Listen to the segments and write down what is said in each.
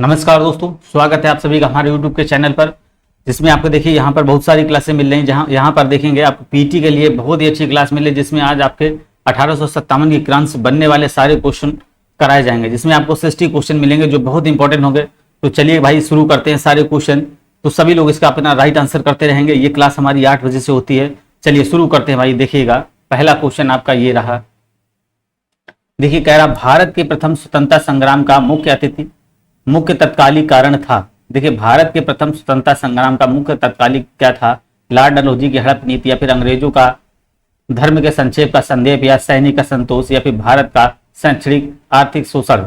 नमस्कार दोस्तों, स्वागत है आप सभी का हमारे YouTube के चैनल पर, जिसमें आपको देखिए यहाँ पर बहुत सारी क्लासें मिल रही हैं। जहाँ यहाँ पर देखेंगे आपको पीटी के लिए बहुत ही अच्छी क्लास मिल रही है, जिसमें आज आपके 1857 की क्रांति बनने वाले सारे क्वेश्चन कराए जाएंगे, जिसमें आपको 60 क्वेश्चन मिलेंगे जो बहुत इंपॉर्टेंट होंगे। तो चलिए भाई शुरू करते हैं सारे क्वेश्चन। तो सभी लोग इसका अपना राइट आंसर करते रहेंगे। ये क्लास हमारी 8 बजे से होती है। चलिए शुरू करते हैं भाई। देखिएगा पहला क्वेश्चन आपका ये रहा। देखिए कह रहा भारत के प्रथम स्वतंत्रता संग्राम का मुख्य तत्कालिक कारण था। देखिए भारत के प्रथम स्वतंत्रता संग्राम का मुख्य तत्कालिक क्या था? लॉर्ड डलहौजी की हड़प नीति, या फिर अंग्रेजों का धर्म के संक्षेप का संदेह, या सैनिक असंतोष, या फिर भारत का शैक्षणिक आर्थिक शोषण।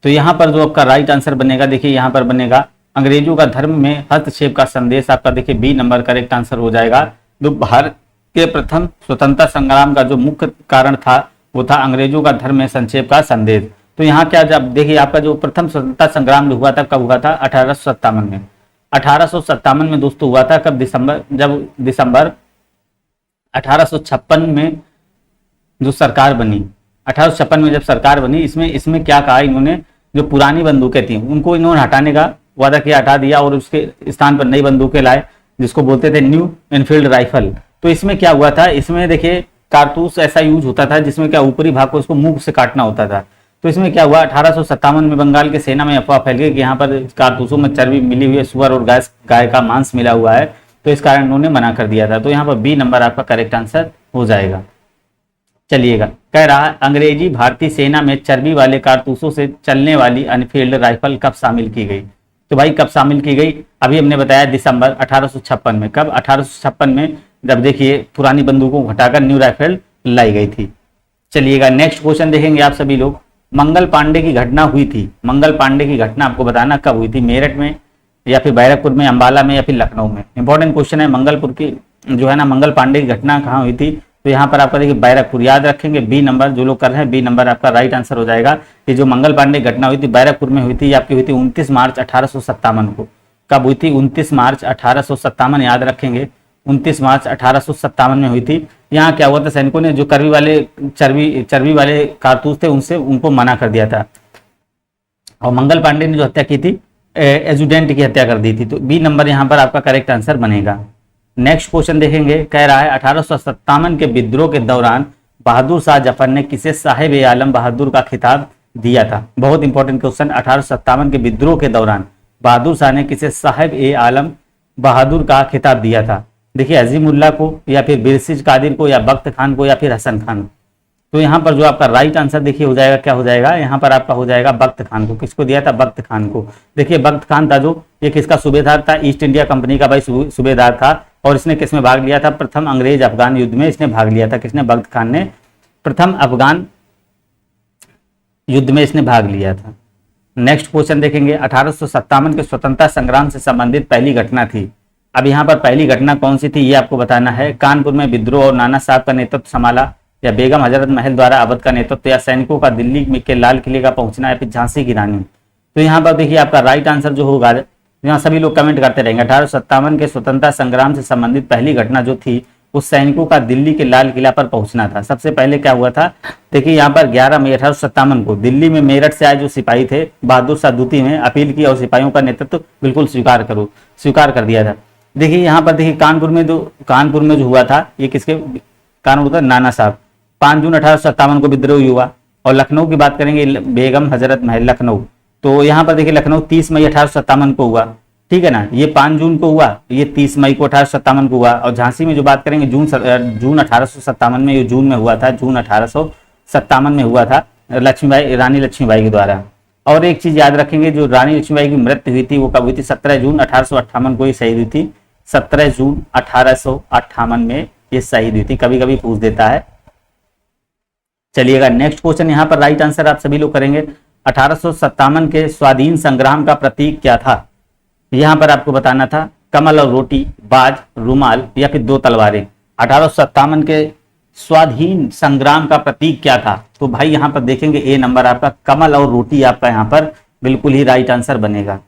तो यहाँ पर जो आपका राइट आंसर बनेगा, देखिए यहाँ पर बनेगा अंग्रेजों का धर्म में हस्तक्षेप का संदेश। आपका देखिए बी नंबर करेक्ट आंसर हो जाएगा। जो भारत के प्रथम स्वतंत्रता संग्राम का जो मुख्य कारण था वो था अंग्रेजों का धर्म में संक्षेप का संदेश। तो यहाँ क्या, जब देखिए आपका जो प्रथम स्वतंत्रता संग्राम हुआ था कब हुआ था? 1857 में। 1857 में दोस्तों हुआ था कब? दिसंबर 1856 में जो सरकार बनी, 1856 में जब सरकार बनी, इसमें क्या कहा इन्होंने? जो पुरानी बंदूकें थी उनको इन्होंने हटाने का वादा किया, हटा दिया और उसके स्थान पर नई बंदूकें लाए, जिसको बोलते थे न्यू एनफील्ड राइफल। तो इसमें क्या हुआ था? इसमें देखिए कारतूस ऐसा यूज होता था जिसमें क्या ऊपरी भाग को इसको मुंह से काटना होता था। तो इसमें क्या हुआ? 1857 में बंगाल के सेना में अफवाह फैल गई कि यहाँ पर कारतूसों में चर्बी मिली हुई है, सुअर और गाय का मांस मिला हुआ है। तो इस कारण उन्होंने मना कर दिया था। तो यहाँ पर बी नंबर आपका करेक्ट आंसर हो जाएगा। चलिएगा कह रहा है अंग्रेजी भारतीय सेना में चर्बी वाले कारतूसों से चलने वाली एनफील्ड राइफल कब शामिल की गई? तो भाई कब शामिल की गई? अभी हमने बताया दिसंबर 1856 में। कब? 1856 में, जब देखिए पुरानी बंदूकों को हटाकर न्यू राइफल लाई गई थी। चलिएगा नेक्स्ट क्वेश्चन देखेंगे आप सभी लोग। मंगल पांडे की घटना हुई थी। मंगल पांडे की घटना आपको बताना कब हुई थी? मेरठ में, या फिर बैरकपुर में, अंबाला में, या फिर लखनऊ में? इंपॉर्टेंट क्वेश्चन है। मंगलपुर की जो है ना, मंगल पांडे की घटना कहाँ हुई थी? तो यहाँ पर आपका देखिए बैरकपुर, याद रखेंगे बी नंबर। जो लोग कर रहे हैं बी नंबर आपका राइट आंसर हो जाएगा। ये जो मंगल पांडे की घटना हुई थी बैरकपुर में हुई थी। आपकी हुई थी 29 मार्च 1857 को। कब हुई थी? 29 मार्च 1857, याद रखेंगे 29 मार्च 1857 में हुई थी। यहाँ क्या हुआ था? सैनिकों ने जो चर्बी वाले कारतूस थे उनको मना कर दिया था, और मंगल पांडे ने जो हत्या की थी एजुडेंट की हत्या कर दी थी। तो बी नंबर यहाँ पर आपका करेक्ट आंसर बनेगा। नेक्स्ट क्वेश्चन देखेंगे। कह रहा है 1857 के विद्रोह के दौरान बहादुर शाह जफर ने किसे साहिब ए आलम बहादुर का खिताब दिया था? बहुत इंपॉर्टेंट क्वेश्चन। 1857 के विद्रोह के दौरान बहादुर शाह ने किसे साहिब ए आलम बहादुर का खिताब दिया था? देखिए अजीमुल्लाह को, या फिर बिरसिज कादिर को, या बख्त खान को, या फिर हसन खान। तो यहाँ पर जो आपका राइट आंसर देखिए हो जाएगा, क्या हो जाएगा? यहाँ पर आपका हो जाएगा बख्त खान को। किसको दिया था? बख्त खान को। देखिए बख्त खान था जो ये किसका सूबेदार था? ईस्ट इंडिया कंपनी का भाई सूबेदार था। और इसने किसमें भाग लिया था? प्रथम अंग्रेज अफगान युद्ध में इसने भाग लिया था। किसने? बख्त खान ने प्रथम अफगान युद्ध में इसने भाग लिया था। नेक्स्ट क्वेश्चन देखेंगे। 1857 के स्वतंत्रता संग्राम से संबंधित पहली घटना थी। अब यहाँ पर पहली घटना कौन सी थी ये आपको बताना है। कानपुर में विद्रोह और नाना साहब का नेतृत्व संभाला, या बेगम हजरत महल द्वारा अवध का नेतृत्व, या सैनिकों का दिल्ली के लाल किले का पहुंचना, या फिर झांसी की रानी। तो यहाँ पर देखिए आपका राइट आंसर जो होगा, यहाँ सभी लोग कमेंट करते रहेंगे। 1857 के स्वतंत्रता संग्राम से संबंधित पहली घटना जो थी उस सैनिकों का दिल्ली के लाल किला पर पहुंचना था। सबसे पहले क्या हुआ था? देखिए यहाँ पर 11 मई 1857 को दिल्ली में मेरठ से आए जो सिपाही थे बहादुर शाह द्वितीय ने अपील की और सिपाहियों का नेतृत्व बिल्कुल स्वीकार कर दिया था। देखिए यहाँ पर देखिए कानपुर में जो हुआ था ये किसके? कानपुर था नाना साहब। 5 जून 1857 को विद्रोह हुआ। और लखनऊ की बात करेंगे, बेगम हजरत महल लखनऊ। तो यहाँ पर देखिए लखनऊ 30 मई 1857 को हुआ, ठीक है ना। ये 5 जून को हुआ, ये 30 मई को 1857 को हुआ। और झांसी में जो बात करेंगे जून 1857 में, ये जून में हुआ था, जून 1857 में हुआ था रानी लक्ष्मीबाई के द्वारा। और एक चीज याद रखेंगे, जो रानी लक्ष्मीबाई की मृत्यु हुई थी वो कब हुई थी? 17 जून 1858 को ये शहीद हुई थी। 17 जून 1858 में ये शहीद हुई थी। कभी कभी पूछ देता है। चलिएगा नेक्स्ट क्वेश्चन यहाँ पर राइट आंसर आप सभी लोग करेंगे। 1857 के स्वाधीन संग्राम का प्रतीक क्या था? यहाँ पर आपको बताना था कमल और रोटी, बाज, रुमाल, या फिर 2 तलवारें। 1857 के स्वाधीन संग्राम का प्रतीक क्या था? तो भाई यहाँ पर देखेंगे ए नंबर आपका कमल और रोटी आपका यहाँ पर बिल्कुल ही राइट आंसर बनेगा।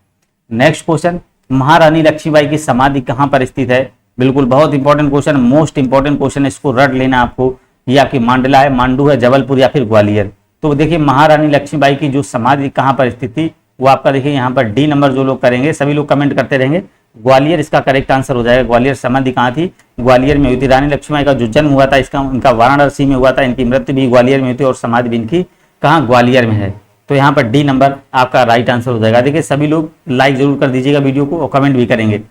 Next question. महारानी लक्ष्मीबाई की समाधि कहाँ पर स्थित है? बिल्कुल बहुत important question, most important question, इसको रट लेना आपको। ये आपकी मांडला है, मांडू है, जबलपुर, या फिर ग्वालियर। तो देखिए महारानी लक्ष्मीबाई की जो समाधि कहाँ पर स्थित थी? वो आपका देखिए यहाँ पर डी नंबर जो लोग करेंगे, सभी लोग कमेंट करते रहेंगे। ग्वालियर इसका करेक्ट आंसर हो जाएगा। ग्वालियर समाधि कहाँ थी? ग्वालियर में हुई थी। रानी लक्ष्मीबाई का जो जन्म हुआ था इसका उनका वाराणसी में हुआ था, इनकी मृत्यु भी ग्वालियर में हुई थी और समाधि भी इनकी कहाँ? ग्वालियर में है। तो यहाँ पर डी नंबर आपका राइट आंसर हो जाएगा। देखिए सभी लोग लाइक जरूर कर दीजिएगा वीडियो को और कमेंट भी करेंगे।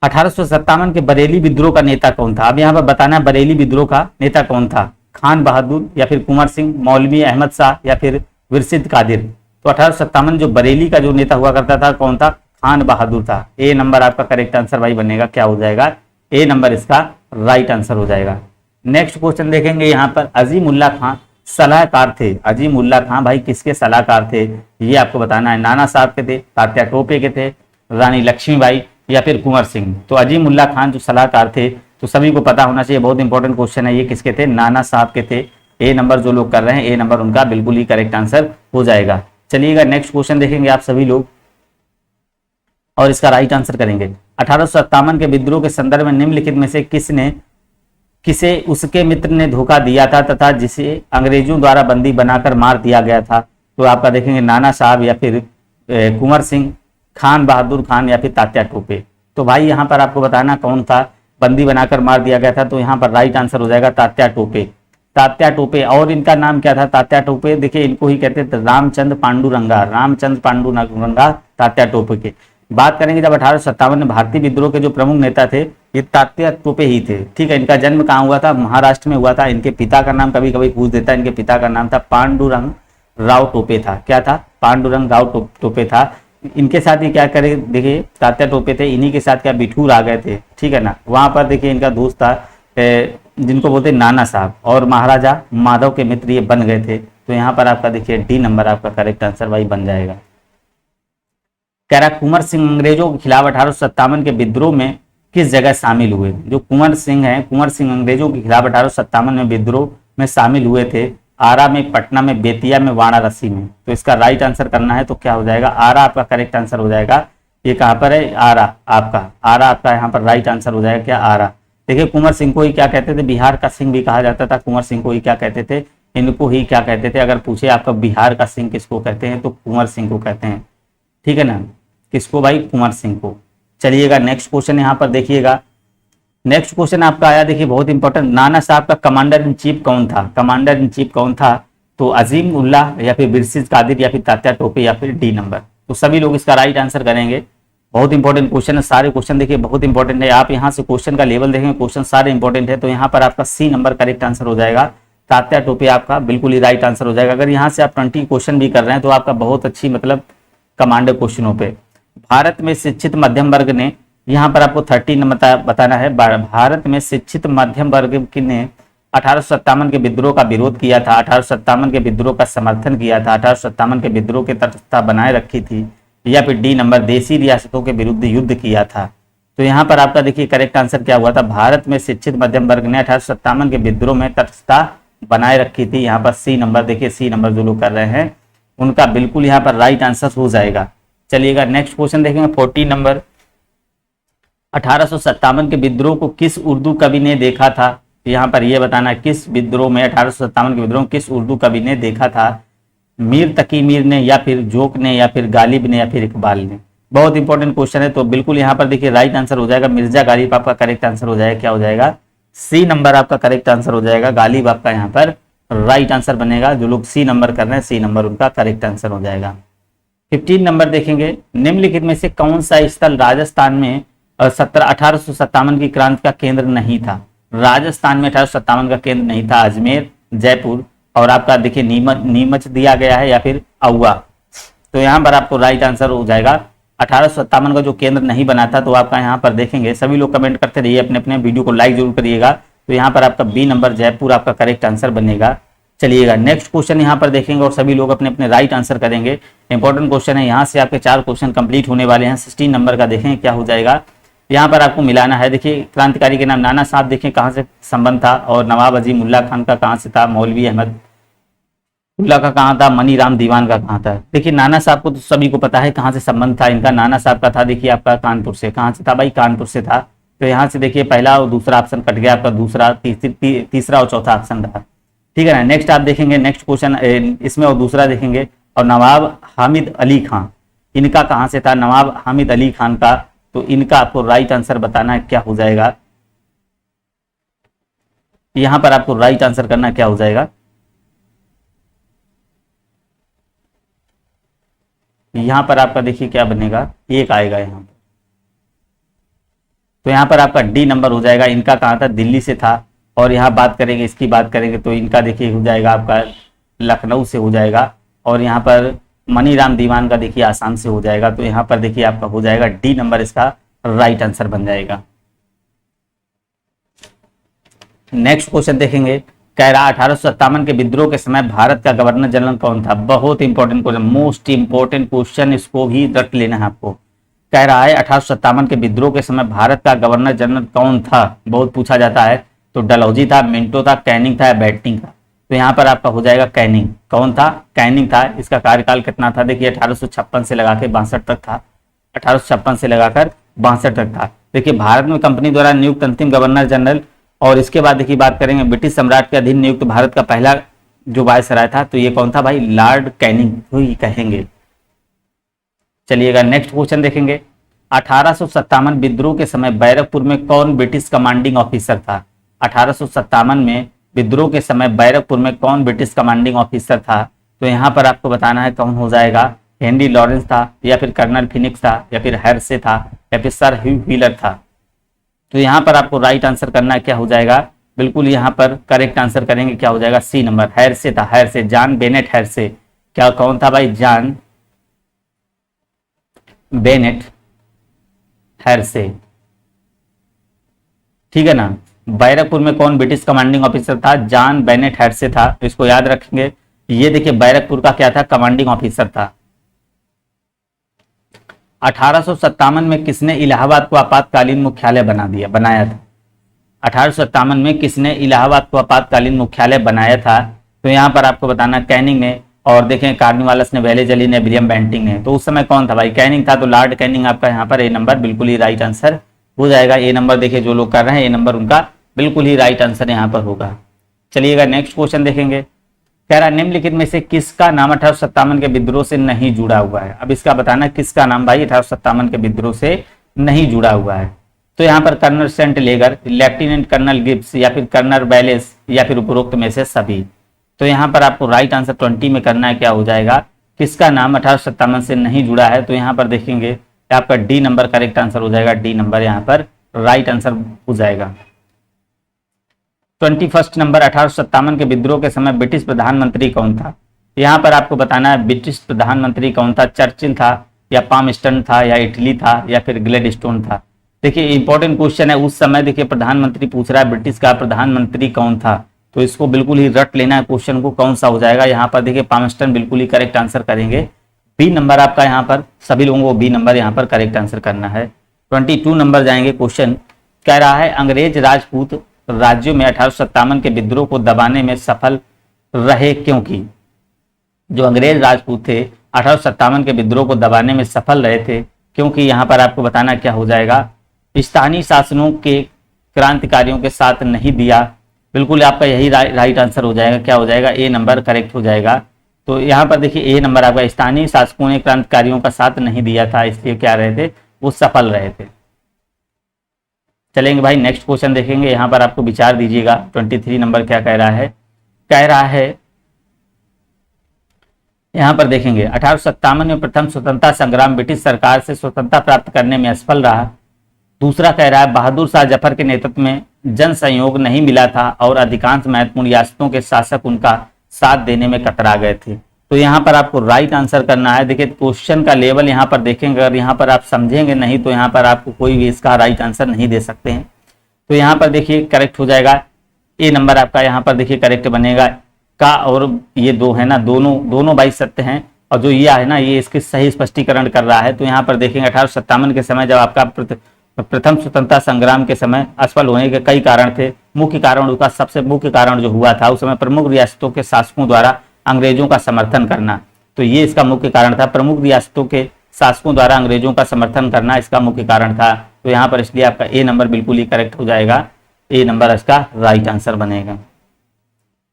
1857 के बरेली विद्रोह का नेता कौन था? अब यहाँ पर बताना है बरेली विद्रोह का नेता कौन था। खान बहादुर या फिर कुंवर सिंह, मौलवी अहमद शाह या फिर विरसिद कादिर। तो 1857 जो बरेली का जो नेता हुआ करता था कौन था? खान बहादुर था। ए नंबर आपका करेक्ट आंसर भाई बनेगा, क्या हो जाएगा? ए नंबर इसका राइट आंसर हो जाएगा। नेक्स्ट क्वेश्चन देखेंगे यहाँ पर, अजीमुल्ला खां सलाहकार थे। अजीमुल्ला खां भाई किसके सलाहकार थे? ये आपको बताना है। नाना साहब के थे, तात्या टोपे के थे, रानी लक्ष्मीबाई या फिर कुंवर सिंह। तो अजीमुल्ला खान जो सलाहकार थे तो सभी को पता होना चाहिए, बहुत इंपॉर्टेंट क्वेश्चन है ये। किसके थे? नाना साहब के थे। ए नंबर जो लोग कर रहे हैं, ए नंबर उनका बिल्कुल ही करेक्ट आंसर हो जाएगा। चलिएगा नेक्स्ट क्वेश्चन देखेंगे आप सभी लोग और इसका राइट आंसर करेंगे। 1857 के विद्रोह के संदर्भ में निम्नलिखित में से किसे उसके मित्र ने धोखा दिया था तथा जिसे अंग्रेजों द्वारा बंदी बनाकर मार दिया गया था? तो आपका देखेंगे नाना साहब या फिर कुंवर सिंह, खान बहादुर खान या फिर तात्या टोपे। तो भाई यहाँ पर आपको बताना कौन था बंदी बनाकर मार दिया गया था। तो यहाँ पर राइट आंसर हो जाएगा तात्या टोपे। तात्या टोपे, और इनका नाम क्या था? तात्या टोपे। देखिए इनको ही कहते थे रामचंद्र पांडुरंगा। रामचंद्र पांडुरंगा तात्या टोपे के। बात करेंगे जब 1857 में भारतीय विद्रोह के जो प्रमुख नेता थे ये तात्या टोपे ही थे। ठीक है, इनका जन्म कहाँ हुआ था? महाराष्ट्र में हुआ था। इनके पिता का नाम कभी कभी पूछ देता है, इनके पिता का नाम था पांडुरंग राव टोपे था। क्या था? पांडुरंग राव टोपे था। इनके साथ ही क्या करे, देखिए तात्या टोपे थे, इन्हीं के साथ क्या बिठूर आ गए थे। ठीक है ना, वहां पर देखिए इनका दोस्त था जिनको बोलते नाना साहब, और महाराजा माधव के मित्र ये बन गए थे। तो यहाँ पर आपका देखिए डी नंबर आपका करेक्ट आंसर भाई बन जाएगा। कह रहा कुंवर सिंह अंग्रेजों के खिलाफ 1857 के विद्रोह में किस जगह शामिल हुए? जो कुंवर सिंह है, कुंवर सिंह अंग्रेजों के खिलाफ 1857 में विद्रोह में शामिल हुए थे। आरा में, पटना में, बेतिया में, वाराणसी में। तो इसका राइट आंसर करना है तो क्या हो जाएगा? आरा आपका करेक्ट आंसर हो जाएगा। ये कहाँ पर है? आरा आपका यहाँ पर राइट आंसर हो जाएगा। क्या? आरा। देखिए कुंवर सिंह को ही क्या कहते थे? बिहार का सिंह भी कहा जाता था। कुंवर सिंह को ही क्या कहते थे? इनको ही क्या कहते थे? अगर पूछे आपका बिहार का सिंह किसको कहते हैं तो कुंवर सिंह को कहते हैं। ठीक है ना, किसको भाई? कुंवर सिंह को। चलिएगा नेक्स्ट क्वेश्चन यहाँ पर देखिएगा। नेक्स्ट क्वेश्चन आपका आया, देखिए बहुत इंपॉर्टेंट। नाना साहब का कमांडर इन चीफ कौन था? कमांडर इन चीफ कौन था? तो अजीम उल्लाह या फिर बिरसिस कादिर या फिर तात्या टोपे या फिर डी नंबर। तो सभी लोग इसका राइट आंसर करेंगे। बहुत इंपॉर्टेंट क्वेश्चन है, सारे क्वेश्चन देखिए बहुत इंपॉर्टेंट है। आप यहाँ से क्वेश्चन का लेवल देखेंगे, क्वेश्चन सारे इंपॉर्टेंट है। तो यहाँ पर आपका सी नंबर करेक्ट आंसर हो जाएगा। तात्या टोपे आपका बिल्कुल ही राइट आंसर हो जाएगा। अगर यहाँ से आप 20 क्वेश्चन भी कर रहे हैं तो आपका बहुत अच्छी मतलब कमांडर क्वेश्चनों पे। भारत में शिक्षित मध्यम वर्ग ने, यहाँ पर आपको 30 नंबर बताना है। भारत में शिक्षित मध्यम वर्ग ने 1857 के विद्रोह का विरोध किया था, 1857 के विद्रोह का समर्थन किया था, 1857 के विद्रोह की तटस्थता बनाए रखी थी, या फिर डी नंबर देशी रियासतों के विरुद्ध युद्ध किया था। तो यहाँ पर आपका देखिए करेक्ट आंसर क्या हुआ था? भारत में शिक्षित मध्यम वर्ग ने 1857 के विद्रोह में तटस्थता बनाए रखी थी। यहाँ पर सी नंबर, देखिए सी नंबर जो लोग कर रहे हैं उनका बिल्कुल यहाँ पर राइट आंसर हो जाएगा। चलिएगा नेक्स्ट क्वेश्चन देखेंगे 40 नंबर। 1857 के विद्रोह को किस उर्दू कवि ने देखा था? यहाँ पर यह बताना किस विद्रोह में 1857 के विद्रोह किस उर्दू कवि ने देखा था? मीर तकी मीर ने या फिर जोक ने या फिर गालिब ने या फिर इकबाल ने। बहुत इंपॉर्टेंट क्वेश्चन है। तो बिल्कुल यहाँ पर देखिए राइट आंसर हो जाएगा मिर्जा गालिब आपका करेक्ट आंसर हो जाएगा। क्या हो जाएगा? सी नंबर आपका करेक्ट आंसर हो जाएगा। गालिब आपका यहाँ पर राइट आंसर बनेगा। जो लोग सी नंबर कर रहे हैं सी नंबर उनका करेक्ट आंसर हो जाएगा। 15 नंबर देखेंगे, निम्नलिखित में से कौन सा स्थल राजस्थान में 1857 की क्रांति का केंद्र नहीं था? राजस्थान में 1857 का केंद्र नहीं था। अजमेर, जयपुर और आपका देखिए नीमच दिया गया है या फिर अहुआ। तो यहाँ पर आपको राइट आंसर हो जाएगा। 1857 का जो केंद्र नहीं बना था तो आपका यहाँ पर देखेंगे सभी लोग कमेंट करते रहिए, अपने अपने वीडियो को लाइक जरूर करिएगा। तो यहाँ पर आपका बी नंबर जयपुर आपका करेक्ट आंसर बनेगा। चलिएगा नेक्स्ट क्वेश्चन यहाँ पर देखेंगे और सभी लोग अपने अपने राइट आंसर करेंगे। इंपॉर्टेंट क्वेश्चन है, यहाँ से आपके 4 क्वेश्चन कंप्लीट होने वाले हैं। 16 नंबर का देखें क्या हो जाएगा। यहाँ पर आपको मिलाना है। देखिए क्रांतिकारी के नाम नाना साहब देखें कहाँ से संबंध था, और नवाब अजीमुल्ला खान का कहाँ से था, मौलवी अहमद उल्ला का कहाँ था, मनी राम दीवान का कहाँ था। देखिए नाना साहब को तो सभी को पता है कहाँ से संबंध था इनका। नाना साहब का था देखिए आपका कानपुर से। कहाँ से था भाई? कानपुर से था। तो यहाँ से देखिए पहला और दूसरा ऑप्शन कट गया आपका, दूसरा तीसरा और चौथा ऑप्शन रहा। ठीक है ना। नेक्स्ट आप देखेंगे नेक्स्ट क्वेश्चन इसमें और दूसरा देखेंगे और नवाब हामिद अली खां, इनका कहां से था? नवाब हामिद अली खान का। तो इनका आपको राइट आंसर बताना है, क्या हो जाएगा? यहां पर आपको राइट आंसर करना क्या हो जाएगा? यहां पर आपका देखिए क्या बनेगा, एक आएगा यहां पर। तो यहां पर आपका डी नंबर हो जाएगा। इनका कहां था? दिल्ली से था। और यहां बात करेंगे, इसकी बात करेंगे तो इनका देखिए हो जाएगा आपका लखनऊ से हो जाएगा। और यहां पर मनीराम दीवान का देखिए आसाम से हो जाएगा। तो यहां पर देखिए आपका हो जाएगा डी नंबर, इसका राइट आंसर बन जाएगा। नेक्स्ट क्वेश्चन देखेंगे, कह रहा 1857 के विद्रोह के समय भारत का गवर्नर जनरल कौन था? बहुत important question, most important question, इसको भी रट लेना है आपको। कह रहा है 1857 के विद्रोह के समय भारत का गवर्नर जनरल कौन था? बहुत पूछा जाता है। तो डलहौजी था, मिंटो था, कैनिंग था या बैटिंग था? तो यहाँ पर आपका हो जाएगा कैनिंग। कौन था? कैनिंग था। इसका कार्यकाल कितना था? देखिए 1856 से लगा के 62 तक था। 1856 से लगाकर 62 तक था। देखिए भारत में कंपनी द्वारा नियुक्त अंतिम गवर्नर जनरल। और इसके बाद देखिए बात करेंगे ब्रिटिश सम्राट के अधीन नियुक्त भारत का पहला जो वायसराय था, तो ये कौन था भाई? लॉर्ड कैनिंग को ही कहेंगे। चलिएगा नेक्स्ट क्वेश्चन देखेंगे, 1857 विद्रोह के समय बैरकपुर में कौन ब्रिटिश कमांडिंग ऑफिसर था? 1857 में विद्रोह के समय बैरकपुर में कौन ब्रिटिश कमांडिंग ऑफिसर था? तो यहां पर आपको बताना है कौन हो जाएगा। हेनरी लॉरेंस था, या फिर कर्नल फिनिक्स था, या फिर हैरसे था, या फिर सर ह्यू व्हीलर था? तो यहां पर आपको राइट आंसर करना है, क्या हो जाएगा? बिल्कुल यहां पर करेक्ट आंसर करेंगे, क्या हो जाएगा? सी नंबर, हैरसे था। हैरसे, जॉन बेनेट हैरसे। क्या कौन था भाई? जॉन बेनेट हैरसे, ठीक है ना। बैरकपुर में कौन ब्रिटिश कमांडिंग ऑफिसर था? जॉन बेनेट हैरसे था। इसको याद रखेंगे। ये देखिए बैरकपुर का क्या था? कमांडिंग ऑफिसर था। 1857 में किसने इलाहाबाद को आपातकालीन मुख्यालय बनाया था? 1857 में किसने इलाहाबाद को आपातकालीन मुख्यालय बनाया था? तो यहां पर आपको बताना कैनिंग ने। और देखें कार्नवालिस ने, वेलेज अली ने, विलियम बेंटिंग ने। तो उस समय कौन था भाई? कैनिंग था। तो लॉर्ड कैनिंग आपका यहाँ पर ए नंबर बिल्कुल ही राइट आंसर हो जाएगा। ए नंबर देखिए जो लोग कर रहे हैं, ए नंबर उनका बिल्कुल ही राइट आंसर यहाँ पर होगा। चलिएगा नेक्स्ट क्वेश्चन देखेंगे, कह रहा निम्नलिखित में से किसका नाम 1857 के विद्रोह से नहीं जुड़ा हुआ है? अब इसका बताना किसका नाम भाई 1857 के विद्रोह से नहीं जुड़ा हुआ है। तो यहाँ पर colonel Saint लेगर, lieutenant colonel Gibbs, या फिर कर्नल बैलेस, या फिर उपरोक्त में से सभी? तो यहाँ पर आपको राइट आंसर 20 में करना है, क्या हो जाएगा? किसका नाम 1857 से नहीं जुड़ा है? तो यहाँ पर देखेंगे आपका डी नंबर करेक्ट आंसर हो जाएगा। डी नंबर यहाँ पर राइट आंसर हो जाएगा। 21 नंबर, 1857 के विद्रोह के समय ब्रिटिश प्रधानमंत्री कौन था? यहाँ पर आपको बताना है ब्रिटिश प्रधानमंत्री कौन था। चर्चिल था, या पामस्टन था, या इटली था, या फिर ग्लेडस्टोन था? देखिए इंपॉर्टेंट क्वेश्चन है। उस समय देखिए प्रधानमंत्री पूछ रहा है, ब्रिटिश का प्रधानमंत्री कौन था? तो इसको बिल्कुल ही रट लेना है क्वेश्चन को, कौन सा हो जाएगा। यहाँ पर देखिए पामस्टन बिल्कुल ही करेक्ट आंसर करेंगे। बी नंबर आपका यहाँ पर सभी लोगों को बी नंबर यहाँ पर करेक्ट आंसर करना है। 22 नंबर जाएंगे क्वेश्चन, कह रहा है अंग्रेज राजपूत राज्यों में 1857 के विद्रोह को दबाने में सफल रहे क्योंकि? जो अंग्रेज राजपूत थे 1857 के विद्रोह को दबाने में सफल रहे थे क्योंकि यहाँ पर आपको बताना क्या हो जाएगा। स्थानीय शासनों के क्रांतिकारियों के साथ नहीं दिया। बिल्कुल आपका यही राइट आंसर हो जाएगा। क्या हो जाएगा? ए नंबर करेक्ट हो जाएगा। तो यहाँ पर देखिए ए नंबर आपका स्थानीय शासकों ने क्रांतिकारियों का साथ नहीं दिया था, इसलिए क्या रहे थे? वो सफल रहे थे। चलेंगे भाई नेक्स्ट क्वेश्चन देखेंगे। यहाँ पर आपको विचार दीजिएगा। 23 नंबर क्या कह रहा है? कह रहा है यहाँ पर देखेंगे 1857 में प्रथम स्वतंत्रता संग्राम ब्रिटिश सरकार से स्वतंत्रता प्राप्त करने में असफल रहा। दूसरा कह रहा है बहादुर शाह जफर के नेतृत्व में जन सहयोग नहीं मिला था और अधिकांश महत्वपूर्ण रियासतों के शासक उनका साथ देने में कतरा गए थे। तो यहाँ पर आपको राइट आंसर करना है। देखिए क्वेश्चन का लेवल यहाँ पर देखेंगे, अगर यहाँ पर आप समझेंगे नहीं तो यहाँ पर आपको कोई भी इसका राइट आंसर नहीं दे सकते हैं। तो यहाँ पर देखिए करेक्ट हो जाएगा। ए नंबर आपका यहाँ पर देखिए करेक्ट बनेगा। का और ये दो है ना, दोनों बाई सत्य हैं, और जो ये है ना ये इसके सही स्पष्टीकरण कर रहा है। तो यहाँ पर देखेंगे 1857 के समय जब आपका प्रथम स्वतंत्रता संग्राम के समय असफल होने के कई कारण थे। मुख्य कारण उसका सबसे मुख्य कारण जो हुआ था उस समय प्रमुख रियासतों के शासकों द्वारा अंग्रेजों का समर्थन करना। तो ये इसका मुख्य कारण था, प्रमुख रियासतों के शासकों द्वारा अंग्रेजों का समर्थन करना इसका मुख्य कारण था। तो यहाँ पर इसलिए आपका ए नंबर बिल्कुल ही करेक्ट हो जाएगा। ए नंबर इसका राइट आंसर बनेगा।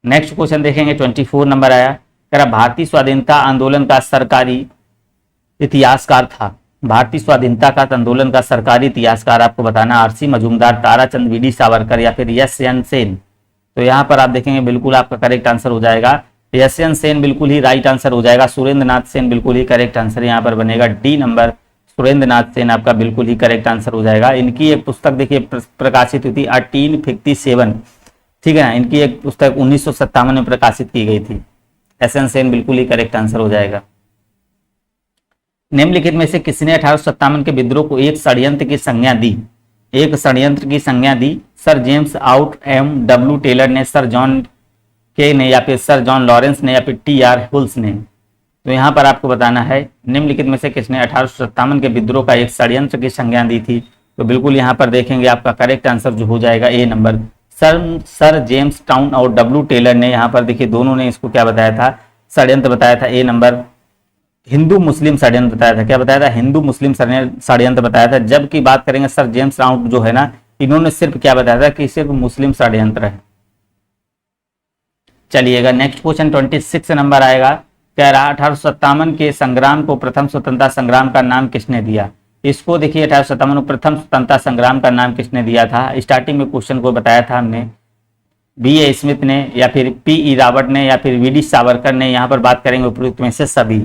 नेक्स्ट क्वेश्चन देखेंगे 24 नंबर आया, कह रहा भारतीय स्वाधीनता आंदोलन का सरकारी इतिहासकार था। भारतीय स्वाधीनता का आंदोलन का सरकारी इतिहासकार आपको बताना आरसी मजूमदार, ताराचंद, वीडी सावरकर या फिर यशवंत सेन। तो यहाँ पर आप देखेंगे बिल्कुल आपका करेक्ट आंसर हो जाएगा यशवंत सेन, बिल्कुल ही राइट आंसर हो जाएगा। सुरेंद्र नाथ सेन बिल्कुल ही करेक्ट आंसर यहाँ पर बनेगा, डी नंबर सुरेंद्र नाथ सेन आपका बिल्कुल ही करेक्ट आंसर हो जाएगा। इनकी एक पुस्तक देखिए प्रकाशित हुई थी 1857, ठीक है ना। इनकी एक पुस्तक 1957 में प्रकाशित की गई थी। यशवंत सेन बिल्कुल ही करेक्ट आंसर हो जाएगा। निम्नलिखित में से किसने 1857 के विद्रोह को एक षड्यंत्र की संज्ञा दी? एक षड्यंत्र की संज्ञा दी। Sir James Outram W Taylor ने, सर जॉन के ने, या फिर सर जॉन लॉरेंस ने, या फिर टी.आर. हुल्स ने। तो यहाँ पर आपको बताना है निम्नलिखित में से किसने 1857 के विद्रोह का एक षड्यंत्र की संज्ञा दी थी। तो बिल्कुल यहाँ पर देखेंगे आपका करेक्ट आंसर जो हो जाएगा ए नंबर सर जेम्स टाउन और डब्ल्यू टेलर ने। यहाँ पर देखिए दोनों ने इसको क्या बताया था, षड्यंत्र बताया था। ए नंबर हिंदू मुस्लिम षड्यंत्र बताया था। क्या बताया था? हिंदू मुस्लिम षड्यंत्र बताया था। जबकि बात करेंगे सर जेम्स टाउन जो है ना, इन्होंने सिर्फ क्या बताया था कि सिर्फ मुस्लिम षड्यंत्र है। चलिएगा नेक्स्ट क्वेश्चन 26 नंबर आएगा। कह रहा 1857 के संग्राम को प्रथम स्वतंत्रता संग्राम का नाम किसने दिया? इसको देखिए 1857 को प्रथम स्वतंत्रता संग्राम का नाम किसने दिया था? स्टार्टिंग में क्वेश्चन को बताया था हमने, बी.ए. स्मिथ ने, या फिर पी.ई. रॉबर्ट ने, या फिर वी.डी. सावरकर ने। यहाँ पर बात करेंगे उपयुक्त में से सभी।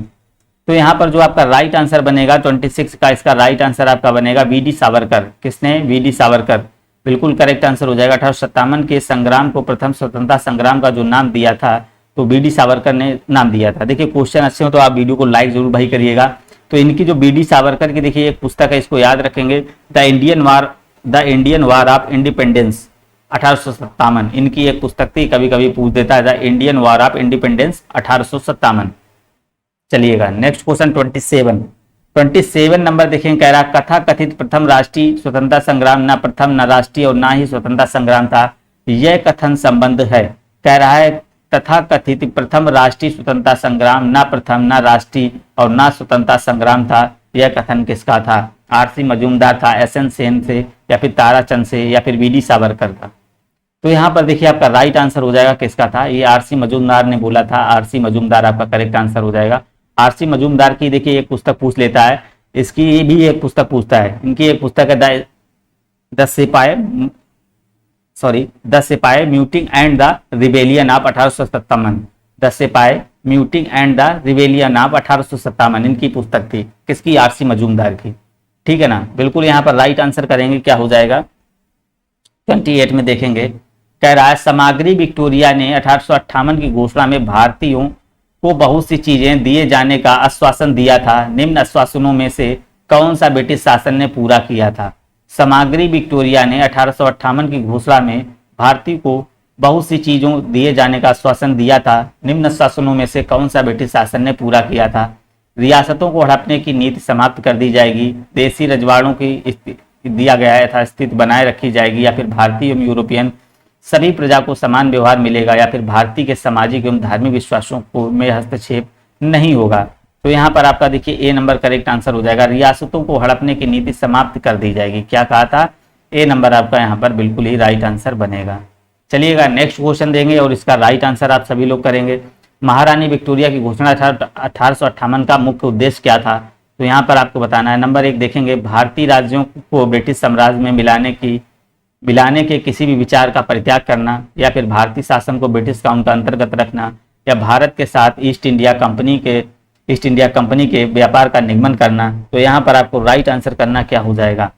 तो यहाँ पर जो आपका राइट आंसर बनेगा 26 का, इसका राइट आंसर आपका बनेगा वी.डी. सावरकर। किसने? वी.डी. सावरकर, बिल्कुल करेक्ट आंसर हो जाएगा। 1857 के संग्राम को प्रथम स्वतंत्रता संग्राम का जो नाम दिया था तो वी.डी. सावरकर ने नाम दिया था। देखिए क्वेश्चन अच्छे हो तो आप वीडियो को लाइक जरूर भाई करिएगा। तो इनकी जो वी.डी. सावरकर की देखिए एक पुस्तक है, इसको याद रखेंगे, the Indian war of independence 1857। इनकी एक पुस्तक थी, कभी कभी पूछ देता है the Indian war of independence 1857। चलिएगा नेक्स्ट क्वेश्चन 27 नंबर देखें। कह रहा कथा कथित प्रथम राष्ट्रीय स्वतंत्रता संग्राम न प्रथम, न राष्ट्रीय और ना ही स्वतंत्रता संग्राम था, यह कथन संबंध है। कह रहा है तथा कथित प्रथम राष्ट्रीय स्वतंत्रता संग्राम न प्रथम, न राष्ट्रीय और ना स्वतंत्रता संग्राम था, यह कथन किसका था? आरसी मजूमदार था, एस.एन. सेन से, या फिर ताराचंद से, या फिर वी.डी. सावरकर था। तो यहाँ पर देखिए आपका राइट आंसर हो जाएगा किसका था? ये आरसी मजूमदार ने बोला था। आरसी मजूमदार आपका करेक्ट आंसर हो जाएगा। आरसी मजूमदार की देखिए एक पुस्तक पूछ लेता है, इसकी भी एक पुस्तक पूछता है। इनकी एक पुस्तक है the sipahi mutiny and the rebellion of 1857। The sipahi mutiny and the rebellion of 1857 इनकी पुस्तक थी। किसकी? आरसी मजूमदार की, ठीक है ना। बिल्कुल यहाँ पर राइट आंसर करेंगे, क्या हो जाएगा 28 में देखेंगे। कह रहा है सामग्री विक्टोरिया ने 1858 की घोषणा में भारतीयों को बहुत सी चीजें दिए जाने का आश्वासन दिया था, निम्न आश्वासनों में से कौन सा ब्रिटिश शासन ने पूरा किया था? सामग्री विक्टोरिया ने 1858 की घोषणा में भारतीयों को बहुत सी चीजों दिए जाने का आश्वासन दिया था, निम्न आश्वासनों में से कौन सा ब्रिटिश शासन ने पूरा किया था? रियासतों को हड़पने की नीति समाप्त कर दी जाएगी, देसी रजवाड़ों की दिया गया था स्थिति बनाए रखी जाएगी, या फिर भारतीय एवं यूरोपियन सभी प्रजा को समान व्यवहार मिलेगा, या फिर भारतीय के सामाजिक एवं धार्मिक विश्वासों को में हस्तक्षेप नहीं होगा। तो यहाँ पर आपका देखिए ए नंबर करेक्ट आंसर हो जाएगा। रियासतों को हड़पने की नीति समाप्त कर दी जाएगी, क्या कहा था? ए नंबर आपका यहाँ पर बिल्कुल ही राइट आंसर बनेगा। चलिएगा नेक्स्ट क्वेश्चन देंगे और इसका राइट आंसर आप सभी लोग करेंगे। महारानी विक्टोरिया की घोषणा 1858 का मुख्य उद्देश्य क्या था? तो यहाँ पर आपको बताना है। नंबर 1 देखेंगे, भारतीय राज्यों को ब्रिटिश साम्राज्य में मिलाने के किसी भी विचार का परित्याग करना, या फिर भारतीय शासन को ब्रिटिश कानून का अंतर्गत रखना, या भारत के साथ ईस्ट इंडिया कंपनी के व्यापार का निगमन करना। तो यहाँ पर आपको राइट आंसर करना क्या हो जाएगा?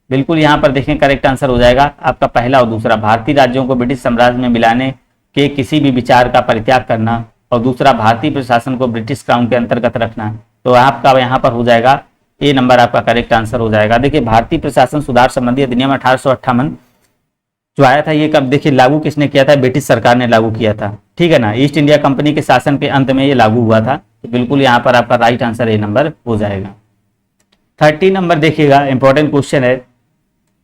बिल्कुल यहाँ पर देखें करेक्ट आंसर हो जाएगा आपका पहला और दूसरा, भारतीय राज्यों को ब्रिटिश साम्राज्य में मिलाने के किसी भी विचार का परित्याग करना, और दूसरा भारतीय प्रशासन को ब्रिटिश कानून के अंतर्गत रखना। तो आपका यहाँ पर हो जाएगा ए नंबर आपका करेक्ट आंसर हो जाएगा। देखिए भारतीय प्रशासन सुधार संबंधी अधिनियम 1858 जो आया था, ये कब देखिए लागू किसने किया था? ब्रिटिश सरकार ने लागू किया था, ठीक है ना। ईस्ट इंडिया कंपनी के शासन के अंत में ये लागू हुआ था। तो बिल्कुल यहाँ पर आपका राइट आंसर ए नंबर हो जाएगा। 30 नंबर देखिएगा, इंपॉर्टेंट क्वेश्चन है।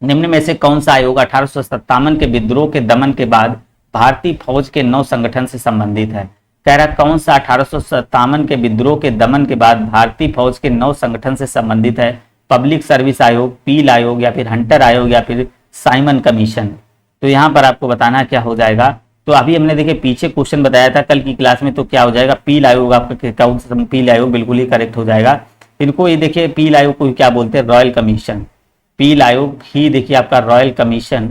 निम्न में से कौन सा आयोग 1857 के विद्रोह के दमन के बाद भारतीय फौज के नौ संगठन से संबंधित है? कह रहा कौन सा 1857 के विद्रोह के दमन के बाद भारतीय फौज के नौ संगठन से संबंधित है? पब्लिक सर्विस आयोग, पील आयोग, या फिर हंटर आयोग, या फिर साइमन कमीशन। तो यहाँ पर आपको बताना क्या हो जाएगा? तो अभी हमने देखिए पीछे क्वेश्चन बताया था कल की क्लास में, तो क्या हो जाएगा, पील आयोग आपका कौन सा, पील आयोग बिल्कुल ही करेक्ट हो जाएगा। इनको ये देखिए पील आयोग को क्या बोलते हैं, रॉयल कमीशन। पील आयोग ही देखिए आपका रॉयल कमीशन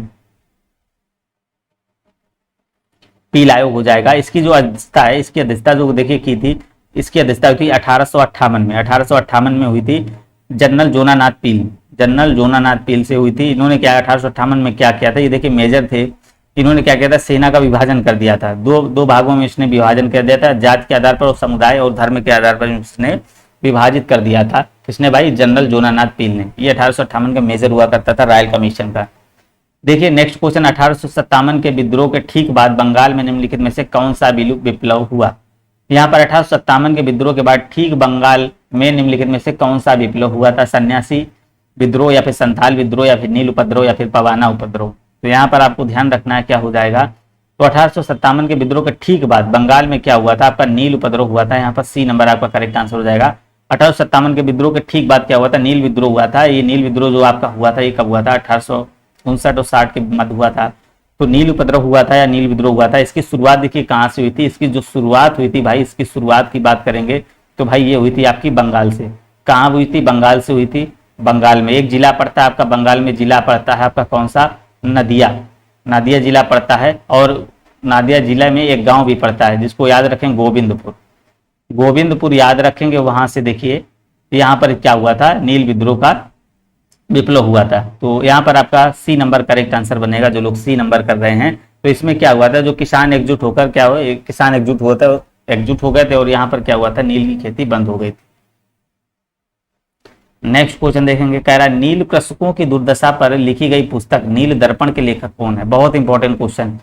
पील आयोग हो जाएगा। इसकी जो अध्यक्षता है, इसकी अध्यक्षता जो देखिए की थी, इसकी अध्यक्षता हुई थी 1858 में, 1858 में हुई थी जनरल जोनानाथ पील, जनरल जोनानाथ पील से हुई थी। इन्होंने क्या 1858 में क्या किया था, ये देखिए मेजर थे, इन्होंने क्या किया था, सेना का विभाजन कर दिया था, दो भागों में इसने विभाजन कर दिया था, जाति के आधार पर और समुदाय और धर्म के आधार पर इसने विभाजित कर दिया था। किसने भाई, जनरल जोनानाथ पील ने। ये 1858 का मेजर हुआ करता था रॉयल कमीशन का। देखिए नेक्स्ट क्वेश्चन, 1857 के विद्रोह के ठीक बाद बंगाल में निम्नलिखित में से कौन सा विप्लव हुआ। यहाँ पर 1857 के विद्रोह के बाद ठीक बंगाल में निम्नलिखित में से कौन सा विप्लव हुआ था, सन्यासी विद्रोह या फिर संथाल विद्रोह या फिर नील उपद्रव या फिर पवाना उपद्रव। तो यहाँ पर आपको ध्यान रखना है क्या हो जाएगा, तो 1857 के विद्रोह के ठीक बाद बंगाल में क्या हुआ था, आपका नील उपद्रव हुआ था। यहाँ पर सी नंबर आपका करेक्ट आंसर हो जाएगा। 1857 के विद्रोह के ठीक बाद क्या हुआ था, नील विद्रोह हुआ था। ये नील विद्रोह जो आपका हुआ था, ये कब हुआ था, 1859 और 60 के मध्य हुआ था। तो नील उपद्रव हुआ था या नील विद्रोह हुआ था। इसकी शुरुआत देखिए कहाँ से हुई थी, इसकी जो शुरुआत हुई थी भाई, इसकी शुरुआत की बात करेंगे तो भाई ये हुई थी आपकी बंगाल से। कहाँ हुई थी, बंगाल से हुई थी। बंगाल में एक जिला पड़ता है आपका, बंगाल में जिला पड़ता है आपका कौन सा, नदिया, नादिया जिला पड़ता है। और नादिया जिला में एक गांव भी पड़ता है जिसको याद रखें, गोविंदपुर, गोविंदपुर याद रखेंगे। वहां से देखिए यहाँ पर क्या हुआ था, नील विद्रोह का विप्लव हुआ था। तो यहाँ पर आपका सी नंबर करेक्ट आंसर बनेगा, जो लोग सी नंबर कर रहे हैं। तो इसमें क्या हुआ था, जो किसान एकजुट होकर क्या हुआ, किसान एकजुट हो गए थे और यहाँ पर क्या हुआ था, नील की खेती बंद हो गई थी। नेक्स्ट क्वेश्चन देखेंगे, कह रहा है नील कृषकों की दुर्दशा पर लिखी गई पुस्तक नील दर्पण के लेखक कौन है। बहुत इंपॉर्टेंट क्वेश्चन,